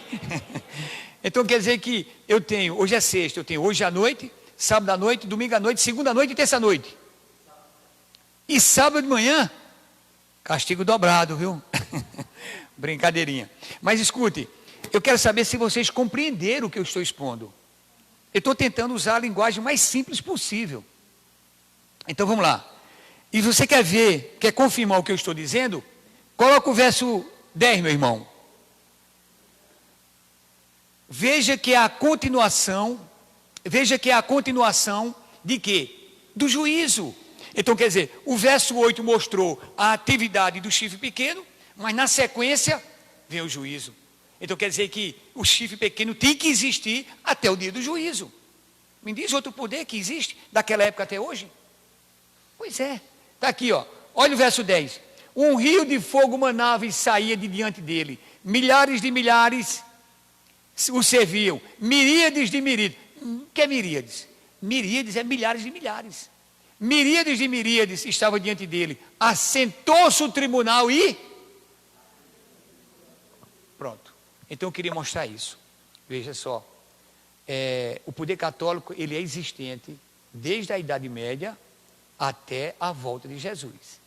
Então quer dizer que eu tenho, hoje é sexta, eu tenho hoje à noite, sábado à noite, domingo à noite, segunda à noite e terça à noite. E sábado de manhã, castigo dobrado, viu? Brincadeirinha. Mas escute, eu quero saber se vocês compreenderam o que eu estou expondo. Eu estou tentando usar a linguagem mais simples possível. Então vamos lá. E você quer ver, quer confirmar o que eu estou dizendo? Coloca o verso 10, meu irmão. Veja que é a continuação de quê? Do juízo. Então quer dizer, o verso 8 mostrou a atividade do chifre pequeno, mas na sequência vem o juízo. Então quer dizer que o chifre pequeno tem que existir até o dia do juízo. Me diz outro poder que existe daquela época até hoje? Pois é. Está aqui, ó. Olha o verso 10. Um rio de fogo manava e saía de diante dele. Milhares de milhares o serviam. Miríades de miríades. O que é miríades? Miríades é milhares de milhares. Miríades de miríades estavam diante dele. Assentou-se o tribunal e... Pronto. Então eu queria mostrar isso. Veja só. O poder católico, ele é existente desde a Idade Média até a volta de Jesus.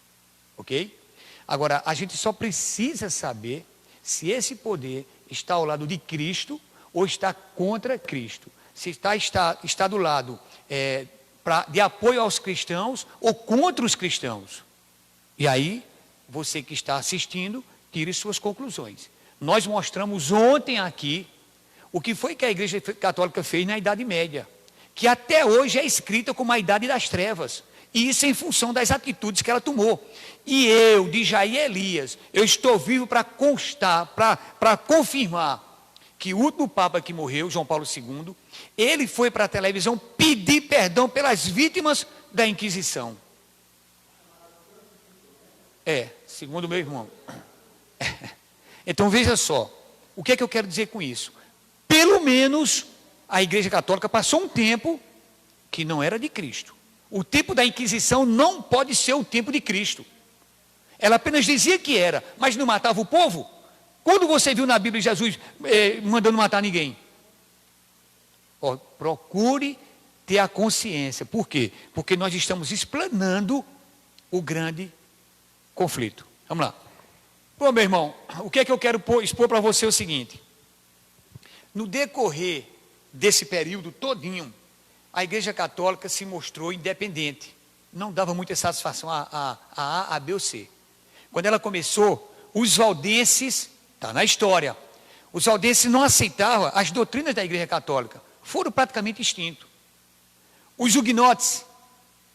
Ok? Agora, a gente só precisa saber se esse poder está ao lado de Cristo ou está contra Cristo. Se está do lado de apoio aos cristãos ou contra os cristãos. E aí, você que está assistindo tire suas conclusões. Nós mostramos ontem aqui o que foi que a Igreja Católica fez na Idade Média, que até hoje é escrita como a Idade das Trevas, e isso em função das atitudes que ela tomou. E eu, de Jair Elias, eu estou vivo para constar, para confirmar que o último Papa que morreu, João Paulo II, ele foi para a televisão pedir perdão pelas vítimas da Inquisição. Segundo meu irmão. Então veja só, o que é que eu quero dizer com isso? Pelo menos a Igreja Católica passou um tempo que não era de Cristo. O tempo da Inquisição não pode ser o tempo de Cristo. Ela apenas dizia que era, mas não matava o povo. Quando você viu na Bíblia Jesus mandando matar ninguém? Procure ter a consciência. Por quê? Porque nós estamos explanando o grande conflito. Vamos lá. Bom, meu irmão, o que é que eu quero expor para você é o seguinte. No decorrer desse período todinho, a Igreja Católica se mostrou independente. Não dava muita satisfação a A, B ou C. Quando ela começou, os valdenses, está na história, os valdenses não aceitavam as doutrinas da Igreja Católica. Foram praticamente extintos. Os huguenotes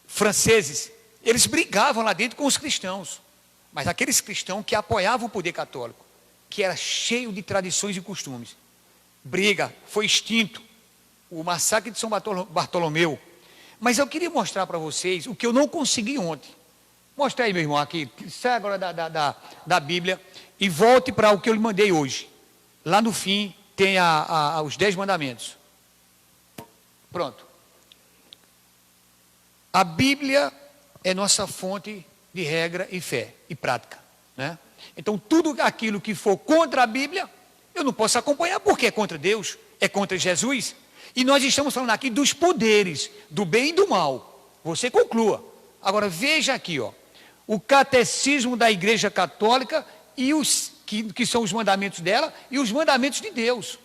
franceses, eles brigavam lá dentro com os cristãos. Mas aqueles cristãos que apoiavam o poder católico, que era cheio de tradições e costumes. Briga, foi extinto. O massacre de São Bartolomeu. Mas eu queria mostrar para vocês o que eu não consegui ontem. Mostra aí, meu irmão, aqui. Sai agora da Bíblia e volte para o que eu lhe mandei hoje. Lá no fim tem os 10 mandamentos. Pronto. A Bíblia é nossa fonte de regra e fé e prática, né? Então tudo aquilo que for contra a Bíblia, eu não posso acompanhar porque é contra Deus, é contra Jesus. E nós estamos falando aqui dos poderes, do bem e do mal. Você conclua. Agora veja aqui, o catecismo da Igreja Católica e os que são os mandamentos dela e os mandamentos de Deus.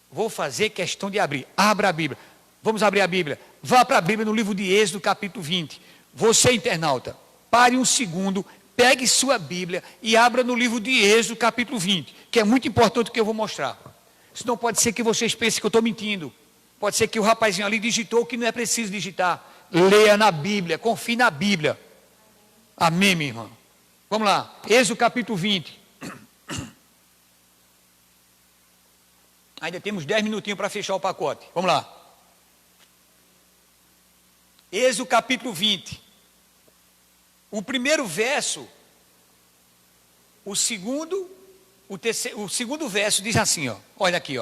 Vou fazer questão de abrir. Abra a Bíblia. Vamos abrir a Bíblia. Vá para a Bíblia no livro de Êxodo, capítulo 20. Você, internauta, pare um segundo, pegue sua Bíblia e abra no livro de Êxodo, capítulo 20, que é muito importante o que eu vou mostrar. Senão pode ser que vocês pensem que eu estou mentindo. Pode ser que o rapazinho ali digitou o que não é preciso digitar. Leia na Bíblia, confie na Bíblia. Amém, minha irmã? Vamos lá, Êxodo capítulo 20. Ainda temos 10 minutinhos para fechar o pacote. Vamos lá. Êxodo capítulo 20. O primeiro verso, o segundo verso diz assim, olha aqui,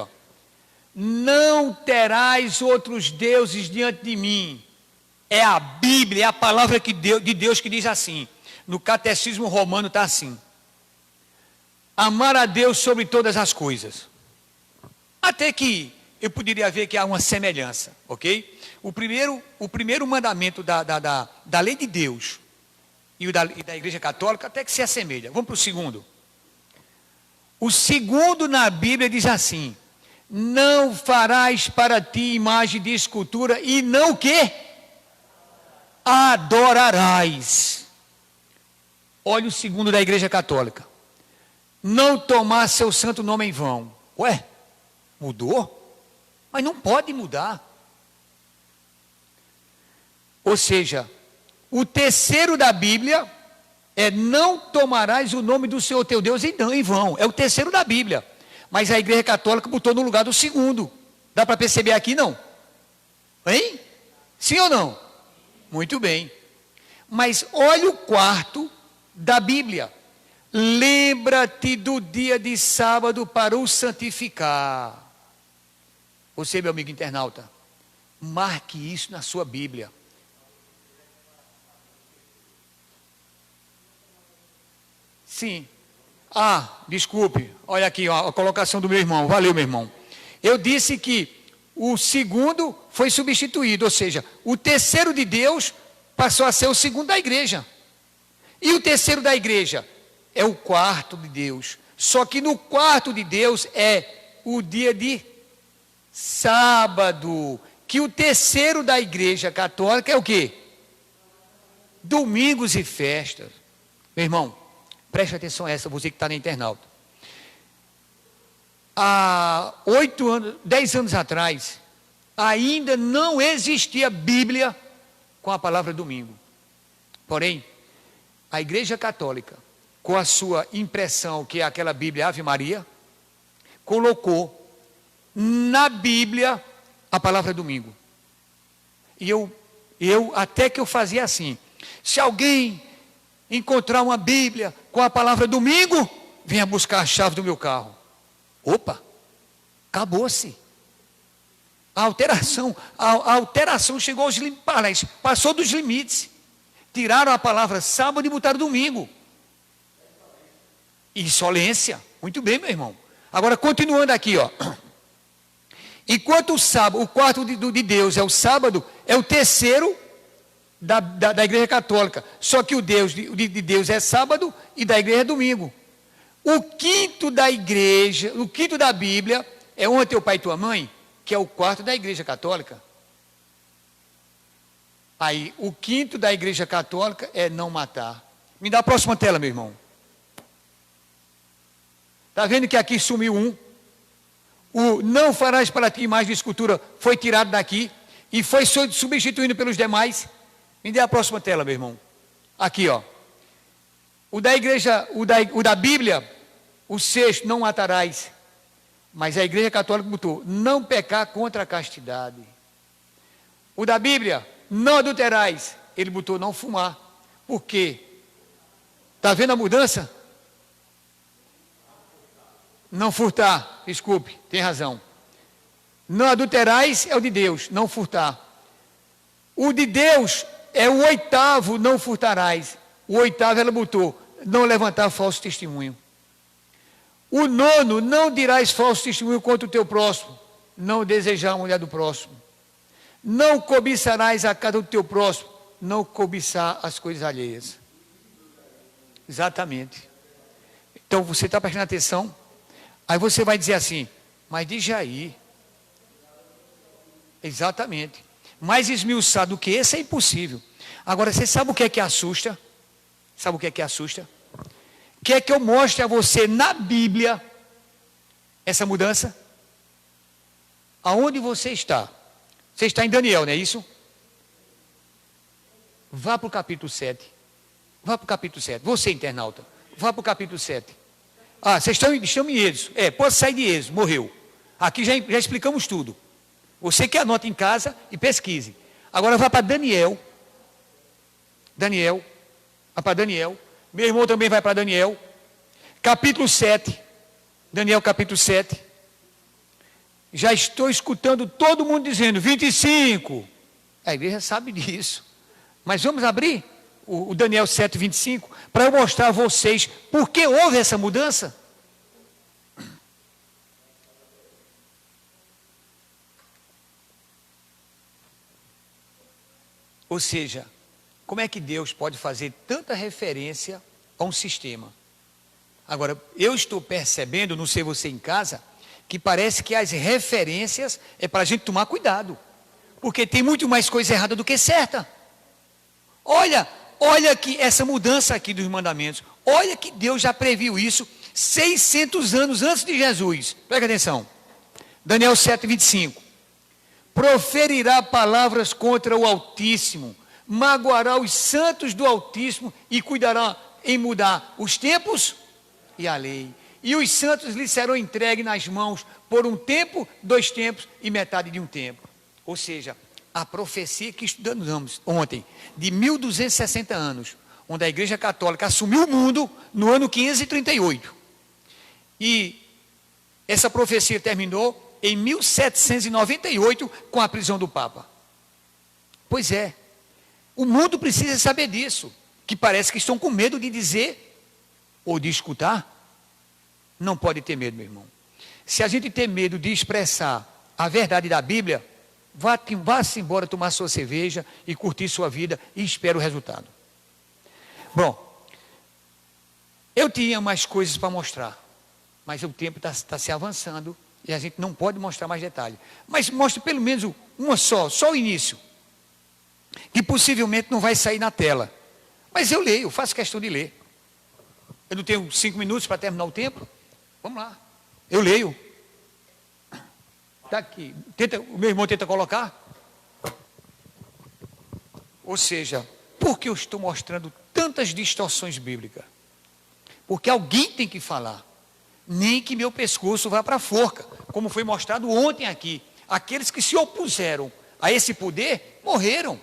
não terás outros deuses diante de mim. É a Bíblia, é a palavra de Deus que diz assim. No catecismo romano está assim. Amar a Deus sobre todas as coisas. Até que eu poderia ver que há uma semelhança, ok? O primeiro mandamento da lei de Deus e da Igreja Católica até que se assemelha. Vamos para o segundo. O segundo na Bíblia diz assim: não farás para ti imagem de escultura e não o quê? Adorarás. Olha o segundo da Igreja Católica. Não tomar seu santo nome em vão. Ué, mudou? Mas não pode mudar. Ou seja, o terceiro da Bíblia é não tomarás o nome do Senhor teu Deus em vão. É o terceiro da Bíblia. Mas a Igreja Católica botou no lugar do segundo. Dá para perceber aqui, não? Hein? Sim ou não? Muito bem. Mas olha o quarto da Bíblia. Lembra-te do dia de sábado para o santificar. Você, meu amigo internauta, marque isso na sua Bíblia. Sim. Desculpe. Olha aqui a colocação do meu irmão. Valeu, meu irmão. Eu disse que o segundo foi substituído, ou seja, o terceiro de Deus passou a ser o segundo da igreja. E o terceiro da igreja é o quarto de Deus. Só que no quarto de Deus é o dia de sábado. Que o terceiro da Igreja Católica é o quê? Domingos e festas. Meu irmão, Preste atenção a essa, você que está na internauta. Há 8 anos, 10 anos atrás, ainda não existia Bíblia com a palavra domingo. Porém, a Igreja Católica, com a sua impressão, que é aquela Bíblia Ave Maria, colocou na Bíblia a palavra domingo. E eu até que eu fazia assim: se alguém encontrar uma Bíblia com a palavra domingo, venha buscar a chave do meu carro. Opa, acabou-se. A alteração chegou aos limites, passou dos limites. Tiraram a palavra sábado e botaram domingo. Insolência. Muito bem, meu irmão. Agora, continuando aqui, ó. Enquanto o sábado, o quarto de Deus é o sábado, é o terceiro da Igreja Católica. Só que o Deus de Deus é sábado e da Igreja é domingo. O quinto da Igreja, o quinto da Bíblia, é onde teu pai e tua mãe, que é o quarto da Igreja Católica. Aí, o quinto da Igreja Católica é não matar. Me dá a próxima tela, meu irmão. Está vendo que aqui sumiu um? O não farás para ti imagem de escultura foi tirado daqui e foi substituído pelos demais. Me dê a próxima tela, meu irmão. Aqui, ó. O da igreja, o da Bíblia, o sexto, não matarás. Mas a Igreja Católica botou, não pecar contra a castidade. O da Bíblia, não adulterais. Ele botou, não fumar. Por quê? Está vendo a mudança? Não furtar, desculpe, tem razão. Não adulterais é o de Deus, não furtar. O de Deus é o oitavo, não furtarás. O oitavo ela botou, não levantar falso testemunho. O nono, não dirás falso testemunho contra o teu próximo. Não desejar a mulher do próximo. Não cobiçarás a casa do teu próximo. Não cobiçar as coisas alheias. Exatamente. Então você está prestando atenção? Aí você vai dizer assim, mas de Jair. Exatamente. Mais esmiuçado do que esse é impossível. Agora, você sabe o que é que assusta? Sabe o que é que assusta? Quer que eu mostre a você na Bíblia essa mudança? Aonde você está? Você está em Daniel, não é isso? Vá para o capítulo 7. Vá para o capítulo 7. Você, internauta, vá para o capítulo 7. Ah, vocês estão em Êxodo. Pode sair de Êxodo, morreu. Aqui já explicamos tudo. Você que anota em casa e pesquise. Agora vá para Daniel. Vá para Daniel. Meu irmão também vai para Daniel. Capítulo 7. Daniel capítulo 7. Já estou escutando todo mundo dizendo 25. A igreja sabe disso. Mas vamos abrir o Daniel 7, 25, para eu mostrar a vocês por que houve essa mudança. Ou seja, como é que Deus pode fazer tanta referência a um sistema? Agora, eu estou percebendo, não sei você em casa, que parece que as referências é para a gente tomar cuidado. Porque tem muito mais coisa errada do que certa. Olha que essa mudança aqui dos mandamentos. Olha que Deus já previu isso 600 anos antes de Jesus. Presta atenção. Daniel 7, 25. Proferirá palavras contra o Altíssimo, magoará os santos do Altíssimo e cuidará em mudar os tempos e a lei. E os santos lhe serão entregues nas mãos por um tempo, 2 tempos e metade de um tempo. Ou seja, a profecia que estudamos ontem, de 1260 anos, onde a Igreja Católica assumiu o mundo no ano 538. E essa profecia terminou em 1798 com a prisão do Papa. Pois é, o mundo precisa saber disso, que parece que estão com medo de dizer ou de escutar. Não pode ter medo, meu irmão. Se a gente tem medo de expressar a verdade da Bíblia, vá-se embora tomar sua cerveja e curtir sua vida e espere o resultado. Bom, eu tinha mais coisas para mostrar, mas o tempo está se avançando e a gente não pode mostrar mais detalhes. Mas mostre pelo menos uma só o início, que possivelmente não vai sair na tela. Mas eu leio, faço questão de ler. Eu não tenho 5 minutos para terminar o tempo? Vamos lá. Eu leio. Está aqui. O meu irmão tenta colocar. Ou seja, por que eu estou mostrando tantas distorções bíblicas? Porque alguém tem que falar. Nem que meu pescoço vá para a forca, como foi mostrado ontem aqui. Aqueles que se opuseram a esse poder, morreram.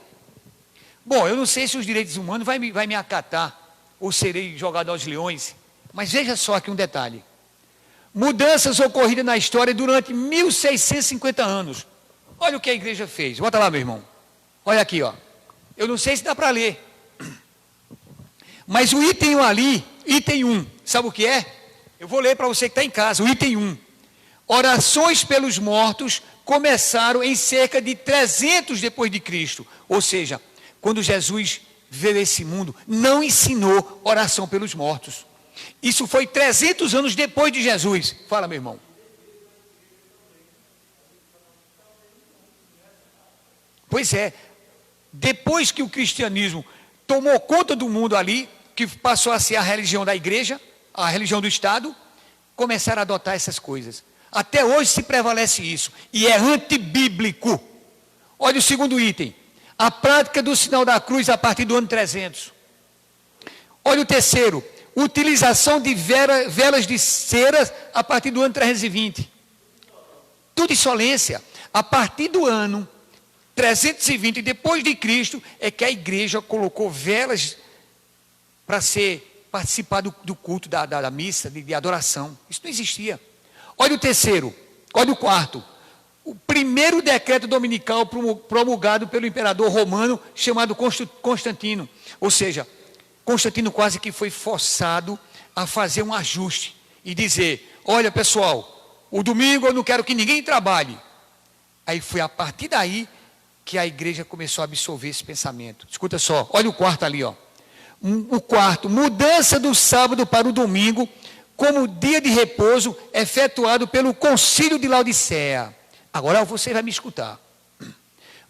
Bom, eu não sei se os direitos humanos vai me acatar, ou serei jogado aos leões, mas veja só aqui um detalhe. Mudanças ocorridas na história durante 1650 anos. Olha o que a igreja fez. Bota lá, meu irmão. Olha aqui, ó. Eu não sei se dá para ler. Mas o item 1 ali, item 1, sabe o que é? Eu vou ler para você que está em casa, o item 1. Orações pelos mortos começaram em cerca de 300 depois de Cristo. Ou seja, quando Jesus veio a esse mundo, não ensinou oração pelos mortos. Isso foi 300 anos depois de Jesus. Fala, meu irmão. Pois é, depois que o cristianismo tomou conta do mundo ali, que passou a ser a religião da igreja, a religião do Estado, começaram a adotar essas coisas. Até hoje se prevalece isso, e é antibíblico. Olha o segundo item, a prática do sinal da cruz a partir do ano 300. Olha o terceiro, utilização de velas de cera a partir do ano 320. Tudo insolência. A partir do ano 320 depois de Cristo é que a igreja colocou velas para participar do culto, da missa, de adoração. Isso não existia. Olha o terceiro, olha o quarto. O primeiro decreto dominical promulgado pelo imperador romano chamado Constantino. Ou seja, Constantino quase que foi forçado a fazer um ajuste e dizer, olha pessoal, o domingo eu não quero que ninguém trabalhe. Aí foi a partir daí que a igreja começou a absorver esse pensamento. Escuta só, olha o quarto ali, ó. O quarto, mudança do sábado para o domingo como dia de repouso efetuado pelo concílio de Laodiceia. Agora você vai me escutar.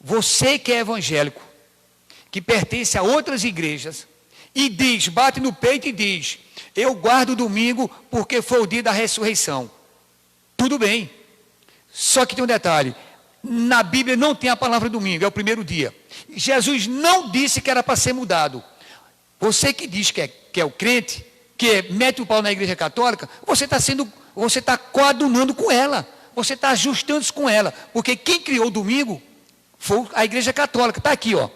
Você que é evangélico, que pertence a outras igrejas, e diz, bate no peito e diz, eu guardo o domingo porque foi o dia da ressurreição. Tudo bem. Só que tem um detalhe, na Bíblia não tem a palavra domingo, é o primeiro dia. Jesus não disse que era para ser mudado. Você que diz que é o crente, que mete o pau na igreja católica, você está coadunando com ela, você está ajustando-se com ela, porque quem criou o domingo foi a igreja católica, está aqui, ó.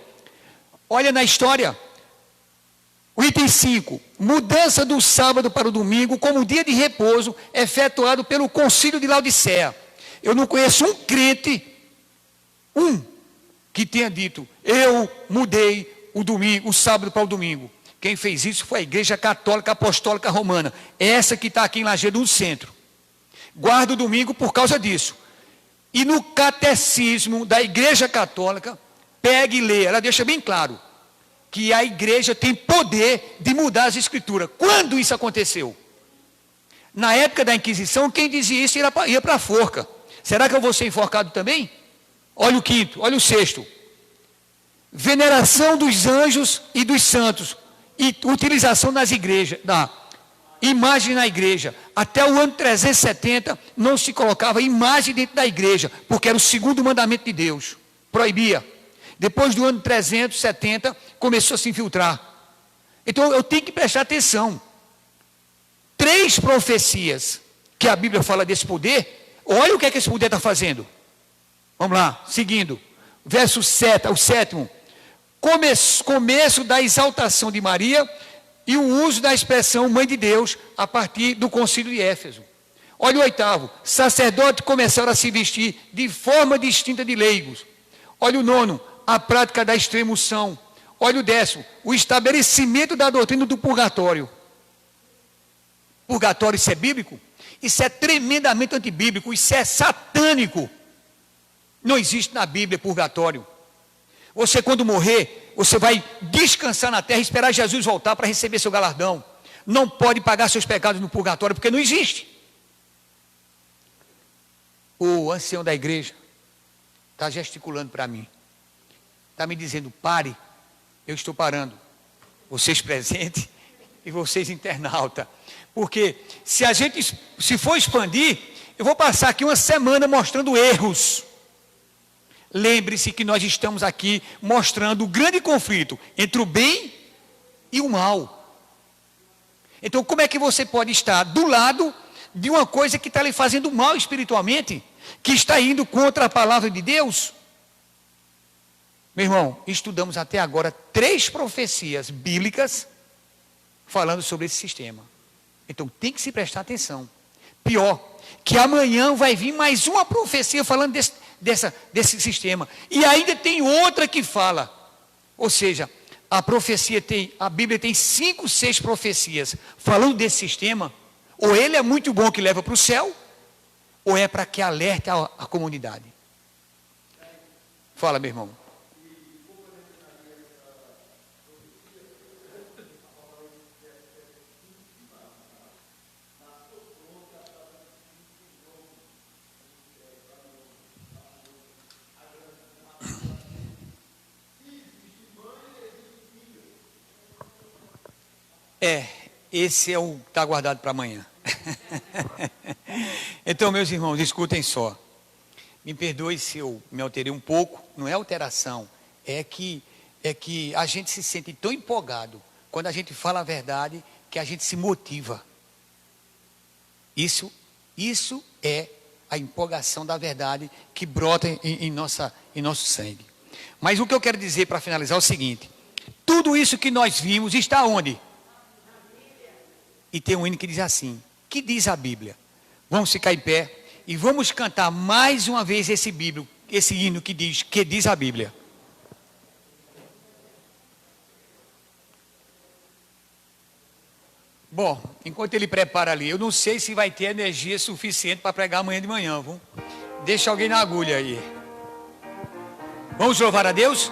Olha na história, o item 5, mudança do sábado para o domingo como dia de repouso efetuado pelo concílio de Laodiceia. Eu não conheço um crente, que tenha dito, eu mudei o sábado para o domingo. Quem fez isso foi a igreja católica apostólica romana, essa que está aqui em Lajeado no centro. Guarda o domingo por causa disso. E no catecismo da igreja católica, pega e lê, ela deixa bem claro que a igreja tem poder de mudar as escrituras. Quando isso aconteceu? Na época da Inquisição, quem dizia isso ia para a forca. Será que eu vou ser enforcado também? Olha o quinto, olha o sexto. Veneração dos anjos e dos santos e utilização nas igrejas, da imagem na igreja. Até o ano 370 não se colocava imagem dentro da igreja, porque era o segundo mandamento de Deus, proibia. Depois do ano 370 começou a se infiltrar. Então eu tenho que prestar atenção. 3 profecias que a Bíblia fala desse poder, olha o que esse poder está fazendo. Vamos lá, seguindo. Verso 7, o sétimo. Começo da exaltação de Maria e o uso da expressão mãe de Deus a partir do concílio de Éfeso. Olha o oitavo, sacerdotes começaram a se vestir de forma distinta de leigos. Olha o nono, a prática da extrema-unção. Olha o 10º, o estabelecimento da doutrina do purgatório. Purgatório, isso é bíblico? Isso é tremendamente antibíblico, isso é satânico. Não existe na Bíblia purgatório. Você quando morrer, você vai descansar na terra e esperar Jesus voltar para receber seu galardão. Não pode pagar seus pecados no purgatório, porque não existe. O ancião da igreja está gesticulando para mim. Está me dizendo, pare. Eu estou parando. Vocês presentes, e vocês internauta. Porque se for expandir, eu vou passar aqui uma semana mostrando erros. Lembre-se que nós estamos aqui mostrando o grande conflito entre o bem e o mal. Então, como é que você pode estar do lado de uma coisa que está lhe fazendo mal espiritualmente, que está indo contra a palavra de Deus? Meu irmão, estudamos até agora 3 profecias bíblicas falando sobre esse sistema. Então, tem que se prestar atenção. Pior, que amanhã vai vir mais uma profecia falando desse sistema. E ainda tem outra que fala. Ou seja, a Bíblia tem 5, 6 profecias falando desse sistema. Ou ele é muito bom que leva para o céu, ou é para que alerte a comunidade. Fala, meu irmão. Esse é o que está guardado para amanhã. Então, meus irmãos, escutem só. Me perdoe se eu me alterei um pouco. Não é alteração, é que a gente se sente tão empolgado quando a gente fala a verdade que a gente se motiva. Isso é a empolgação da verdade que brota em nosso sangue. Mas o que eu quero dizer para finalizar é o seguinte: tudo isso que nós vimos está onde? E tem um hino que diz assim: que diz a Bíblia? Vamos ficar em pé e vamos cantar mais uma vez esse hino que diz a Bíblia. Bom, enquanto ele prepara ali, eu não sei se vai ter energia suficiente para pregar amanhã de manhã, viu? Deixa alguém na agulha aí. Vamos louvar a Deus?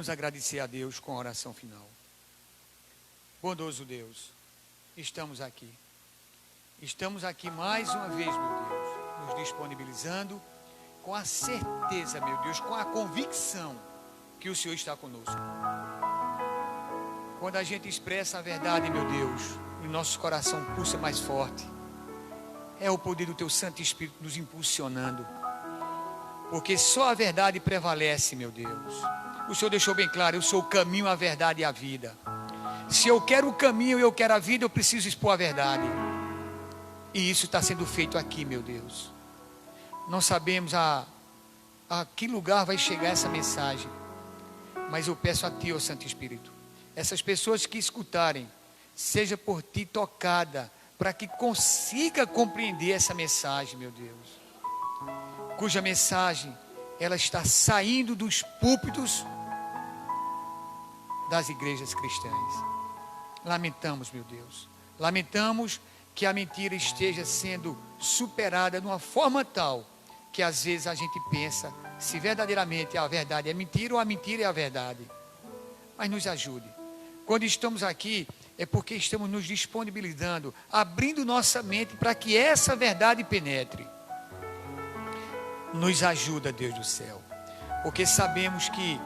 Agradecer a Deus com a oração final. Bondoso Deus, estamos aqui mais uma vez, meu Deus, nos disponibilizando com a certeza, meu Deus, com a convicção que o Senhor está conosco. Quando a gente expressa a verdade, meu Deus, o nosso coração pulsa mais forte. é o poder do Teu Santo Espírito nos impulsionando. Porque só a verdade prevalece, meu Deus. O Senhor deixou bem claro, eu sou o caminho, a verdade e a vida. Se eu quero o caminho e eu quero a vida, eu preciso expor a verdade. E isso está sendo feito aqui, meu Deus. Não sabemos a que lugar vai chegar essa mensagem. Mas eu peço a Ti, ó Santo Espírito, essas pessoas que escutarem, seja por Ti tocada, para que consiga compreender essa mensagem, meu Deus. Cuja mensagem, ela está saindo dos púlpitos das igrejas cristãs. Lamentamos, meu Deus, lamentamos que a mentira esteja sendo superada de uma forma tal, que às vezes a gente pensa, se verdadeiramente a verdade é mentira ou a mentira é a verdade. Mas nos ajude. Quando estamos aqui, é porque estamos nos disponibilizando, abrindo nossa mente para que essa verdade penetre. Nos ajuda, Deus do céu, porque sabemos que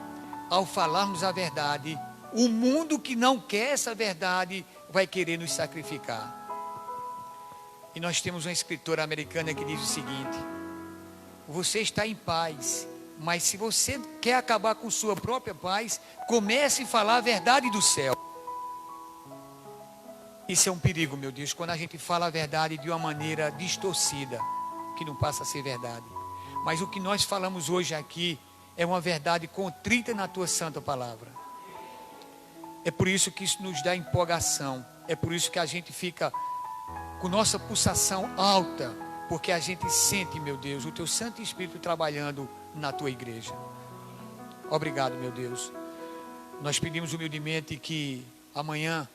ao falarmos a verdade, o mundo que não quer essa verdade vai querer nos sacrificar. E nós temos uma escritora americana que diz o seguinte: você está em paz, mas se você quer acabar com sua própria paz, comece a falar a verdade do céu. Isso é um perigo, meu Deus, quando a gente fala a verdade de uma maneira distorcida, que não passa a ser verdade. Mas o que nós falamos hoje aqui é uma verdade contrita na Tua santa palavra. É por isso que isso nos dá empolgação. É por isso que a gente fica com nossa pulsação alta, porque a gente sente, meu Deus, o Teu Santo Espírito trabalhando na Tua igreja. Obrigado, meu Deus. Nós pedimos humildemente que amanhã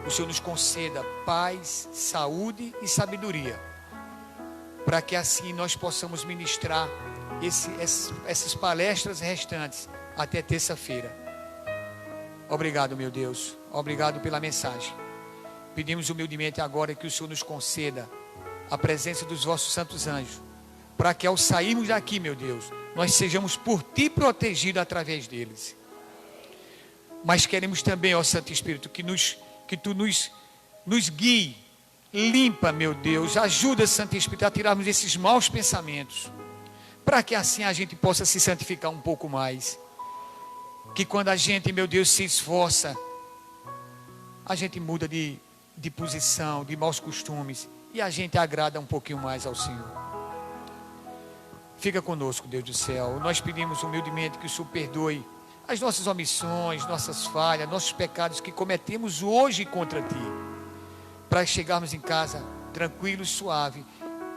o Senhor nos conceda paz, saúde e sabedoria, para que assim nós possamos ministrar essas palestras restantes até terça-feira. Obrigado, meu Deus. Obrigado pela mensagem. Pedimos humildemente agora que o Senhor nos conceda a presença dos vossos santos anjos, para que ao sairmos daqui, meu Deus, nós sejamos por Ti protegidos através deles. Mas queremos também, ó Santo Espírito, que Tu nos guie, limpa, meu Deus, ajuda, Santo Espírito, a tirarmos esses maus pensamentos, para que assim a gente possa se santificar um pouco mais. Que quando a gente, meu Deus, se esforça, a gente muda de posição, de maus costumes, e a gente agrada um pouquinho mais ao Senhor. Fica conosco, Deus do céu. Nós pedimos humildemente que o Senhor perdoe as nossas omissões, nossas falhas, nossos pecados que cometemos hoje contra Ti, para chegarmos em casa tranquilo e suave,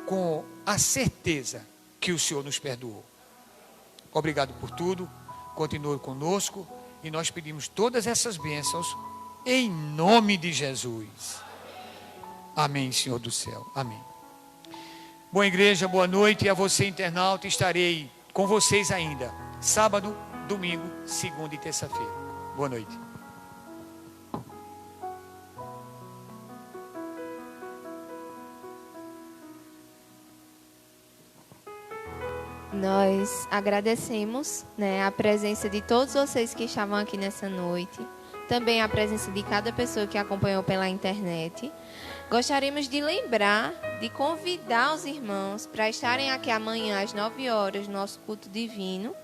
com a certeza que o Senhor nos perdoou. Obrigado por tudo, continue conosco, e nós pedimos todas essas bênçãos em nome de Jesus. Amém, Senhor do céu. Amém. Boa igreja, boa noite, e a você, internauta, estarei com vocês ainda, sábado, domingo, segunda e terça-feira. Boa noite. Nós agradecemos, a presença de todos vocês que estavam aqui nessa noite, também a presença de cada pessoa que acompanhou pela internet. Gostaríamos de lembrar, de convidar os irmãos para estarem aqui amanhã às 9 horas no nosso culto divino,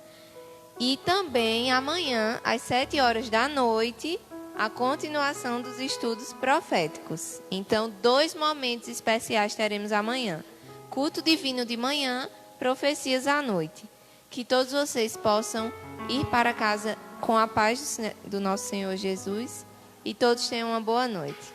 e também amanhã às 7 horas da noite a continuação dos estudos proféticos. Então, 2 momentos especiais teremos amanhã: culto divino de manhã, profecias à noite. Que todos vocês possam ir para casa com a paz do nosso Senhor Jesus, e todos tenham uma boa noite.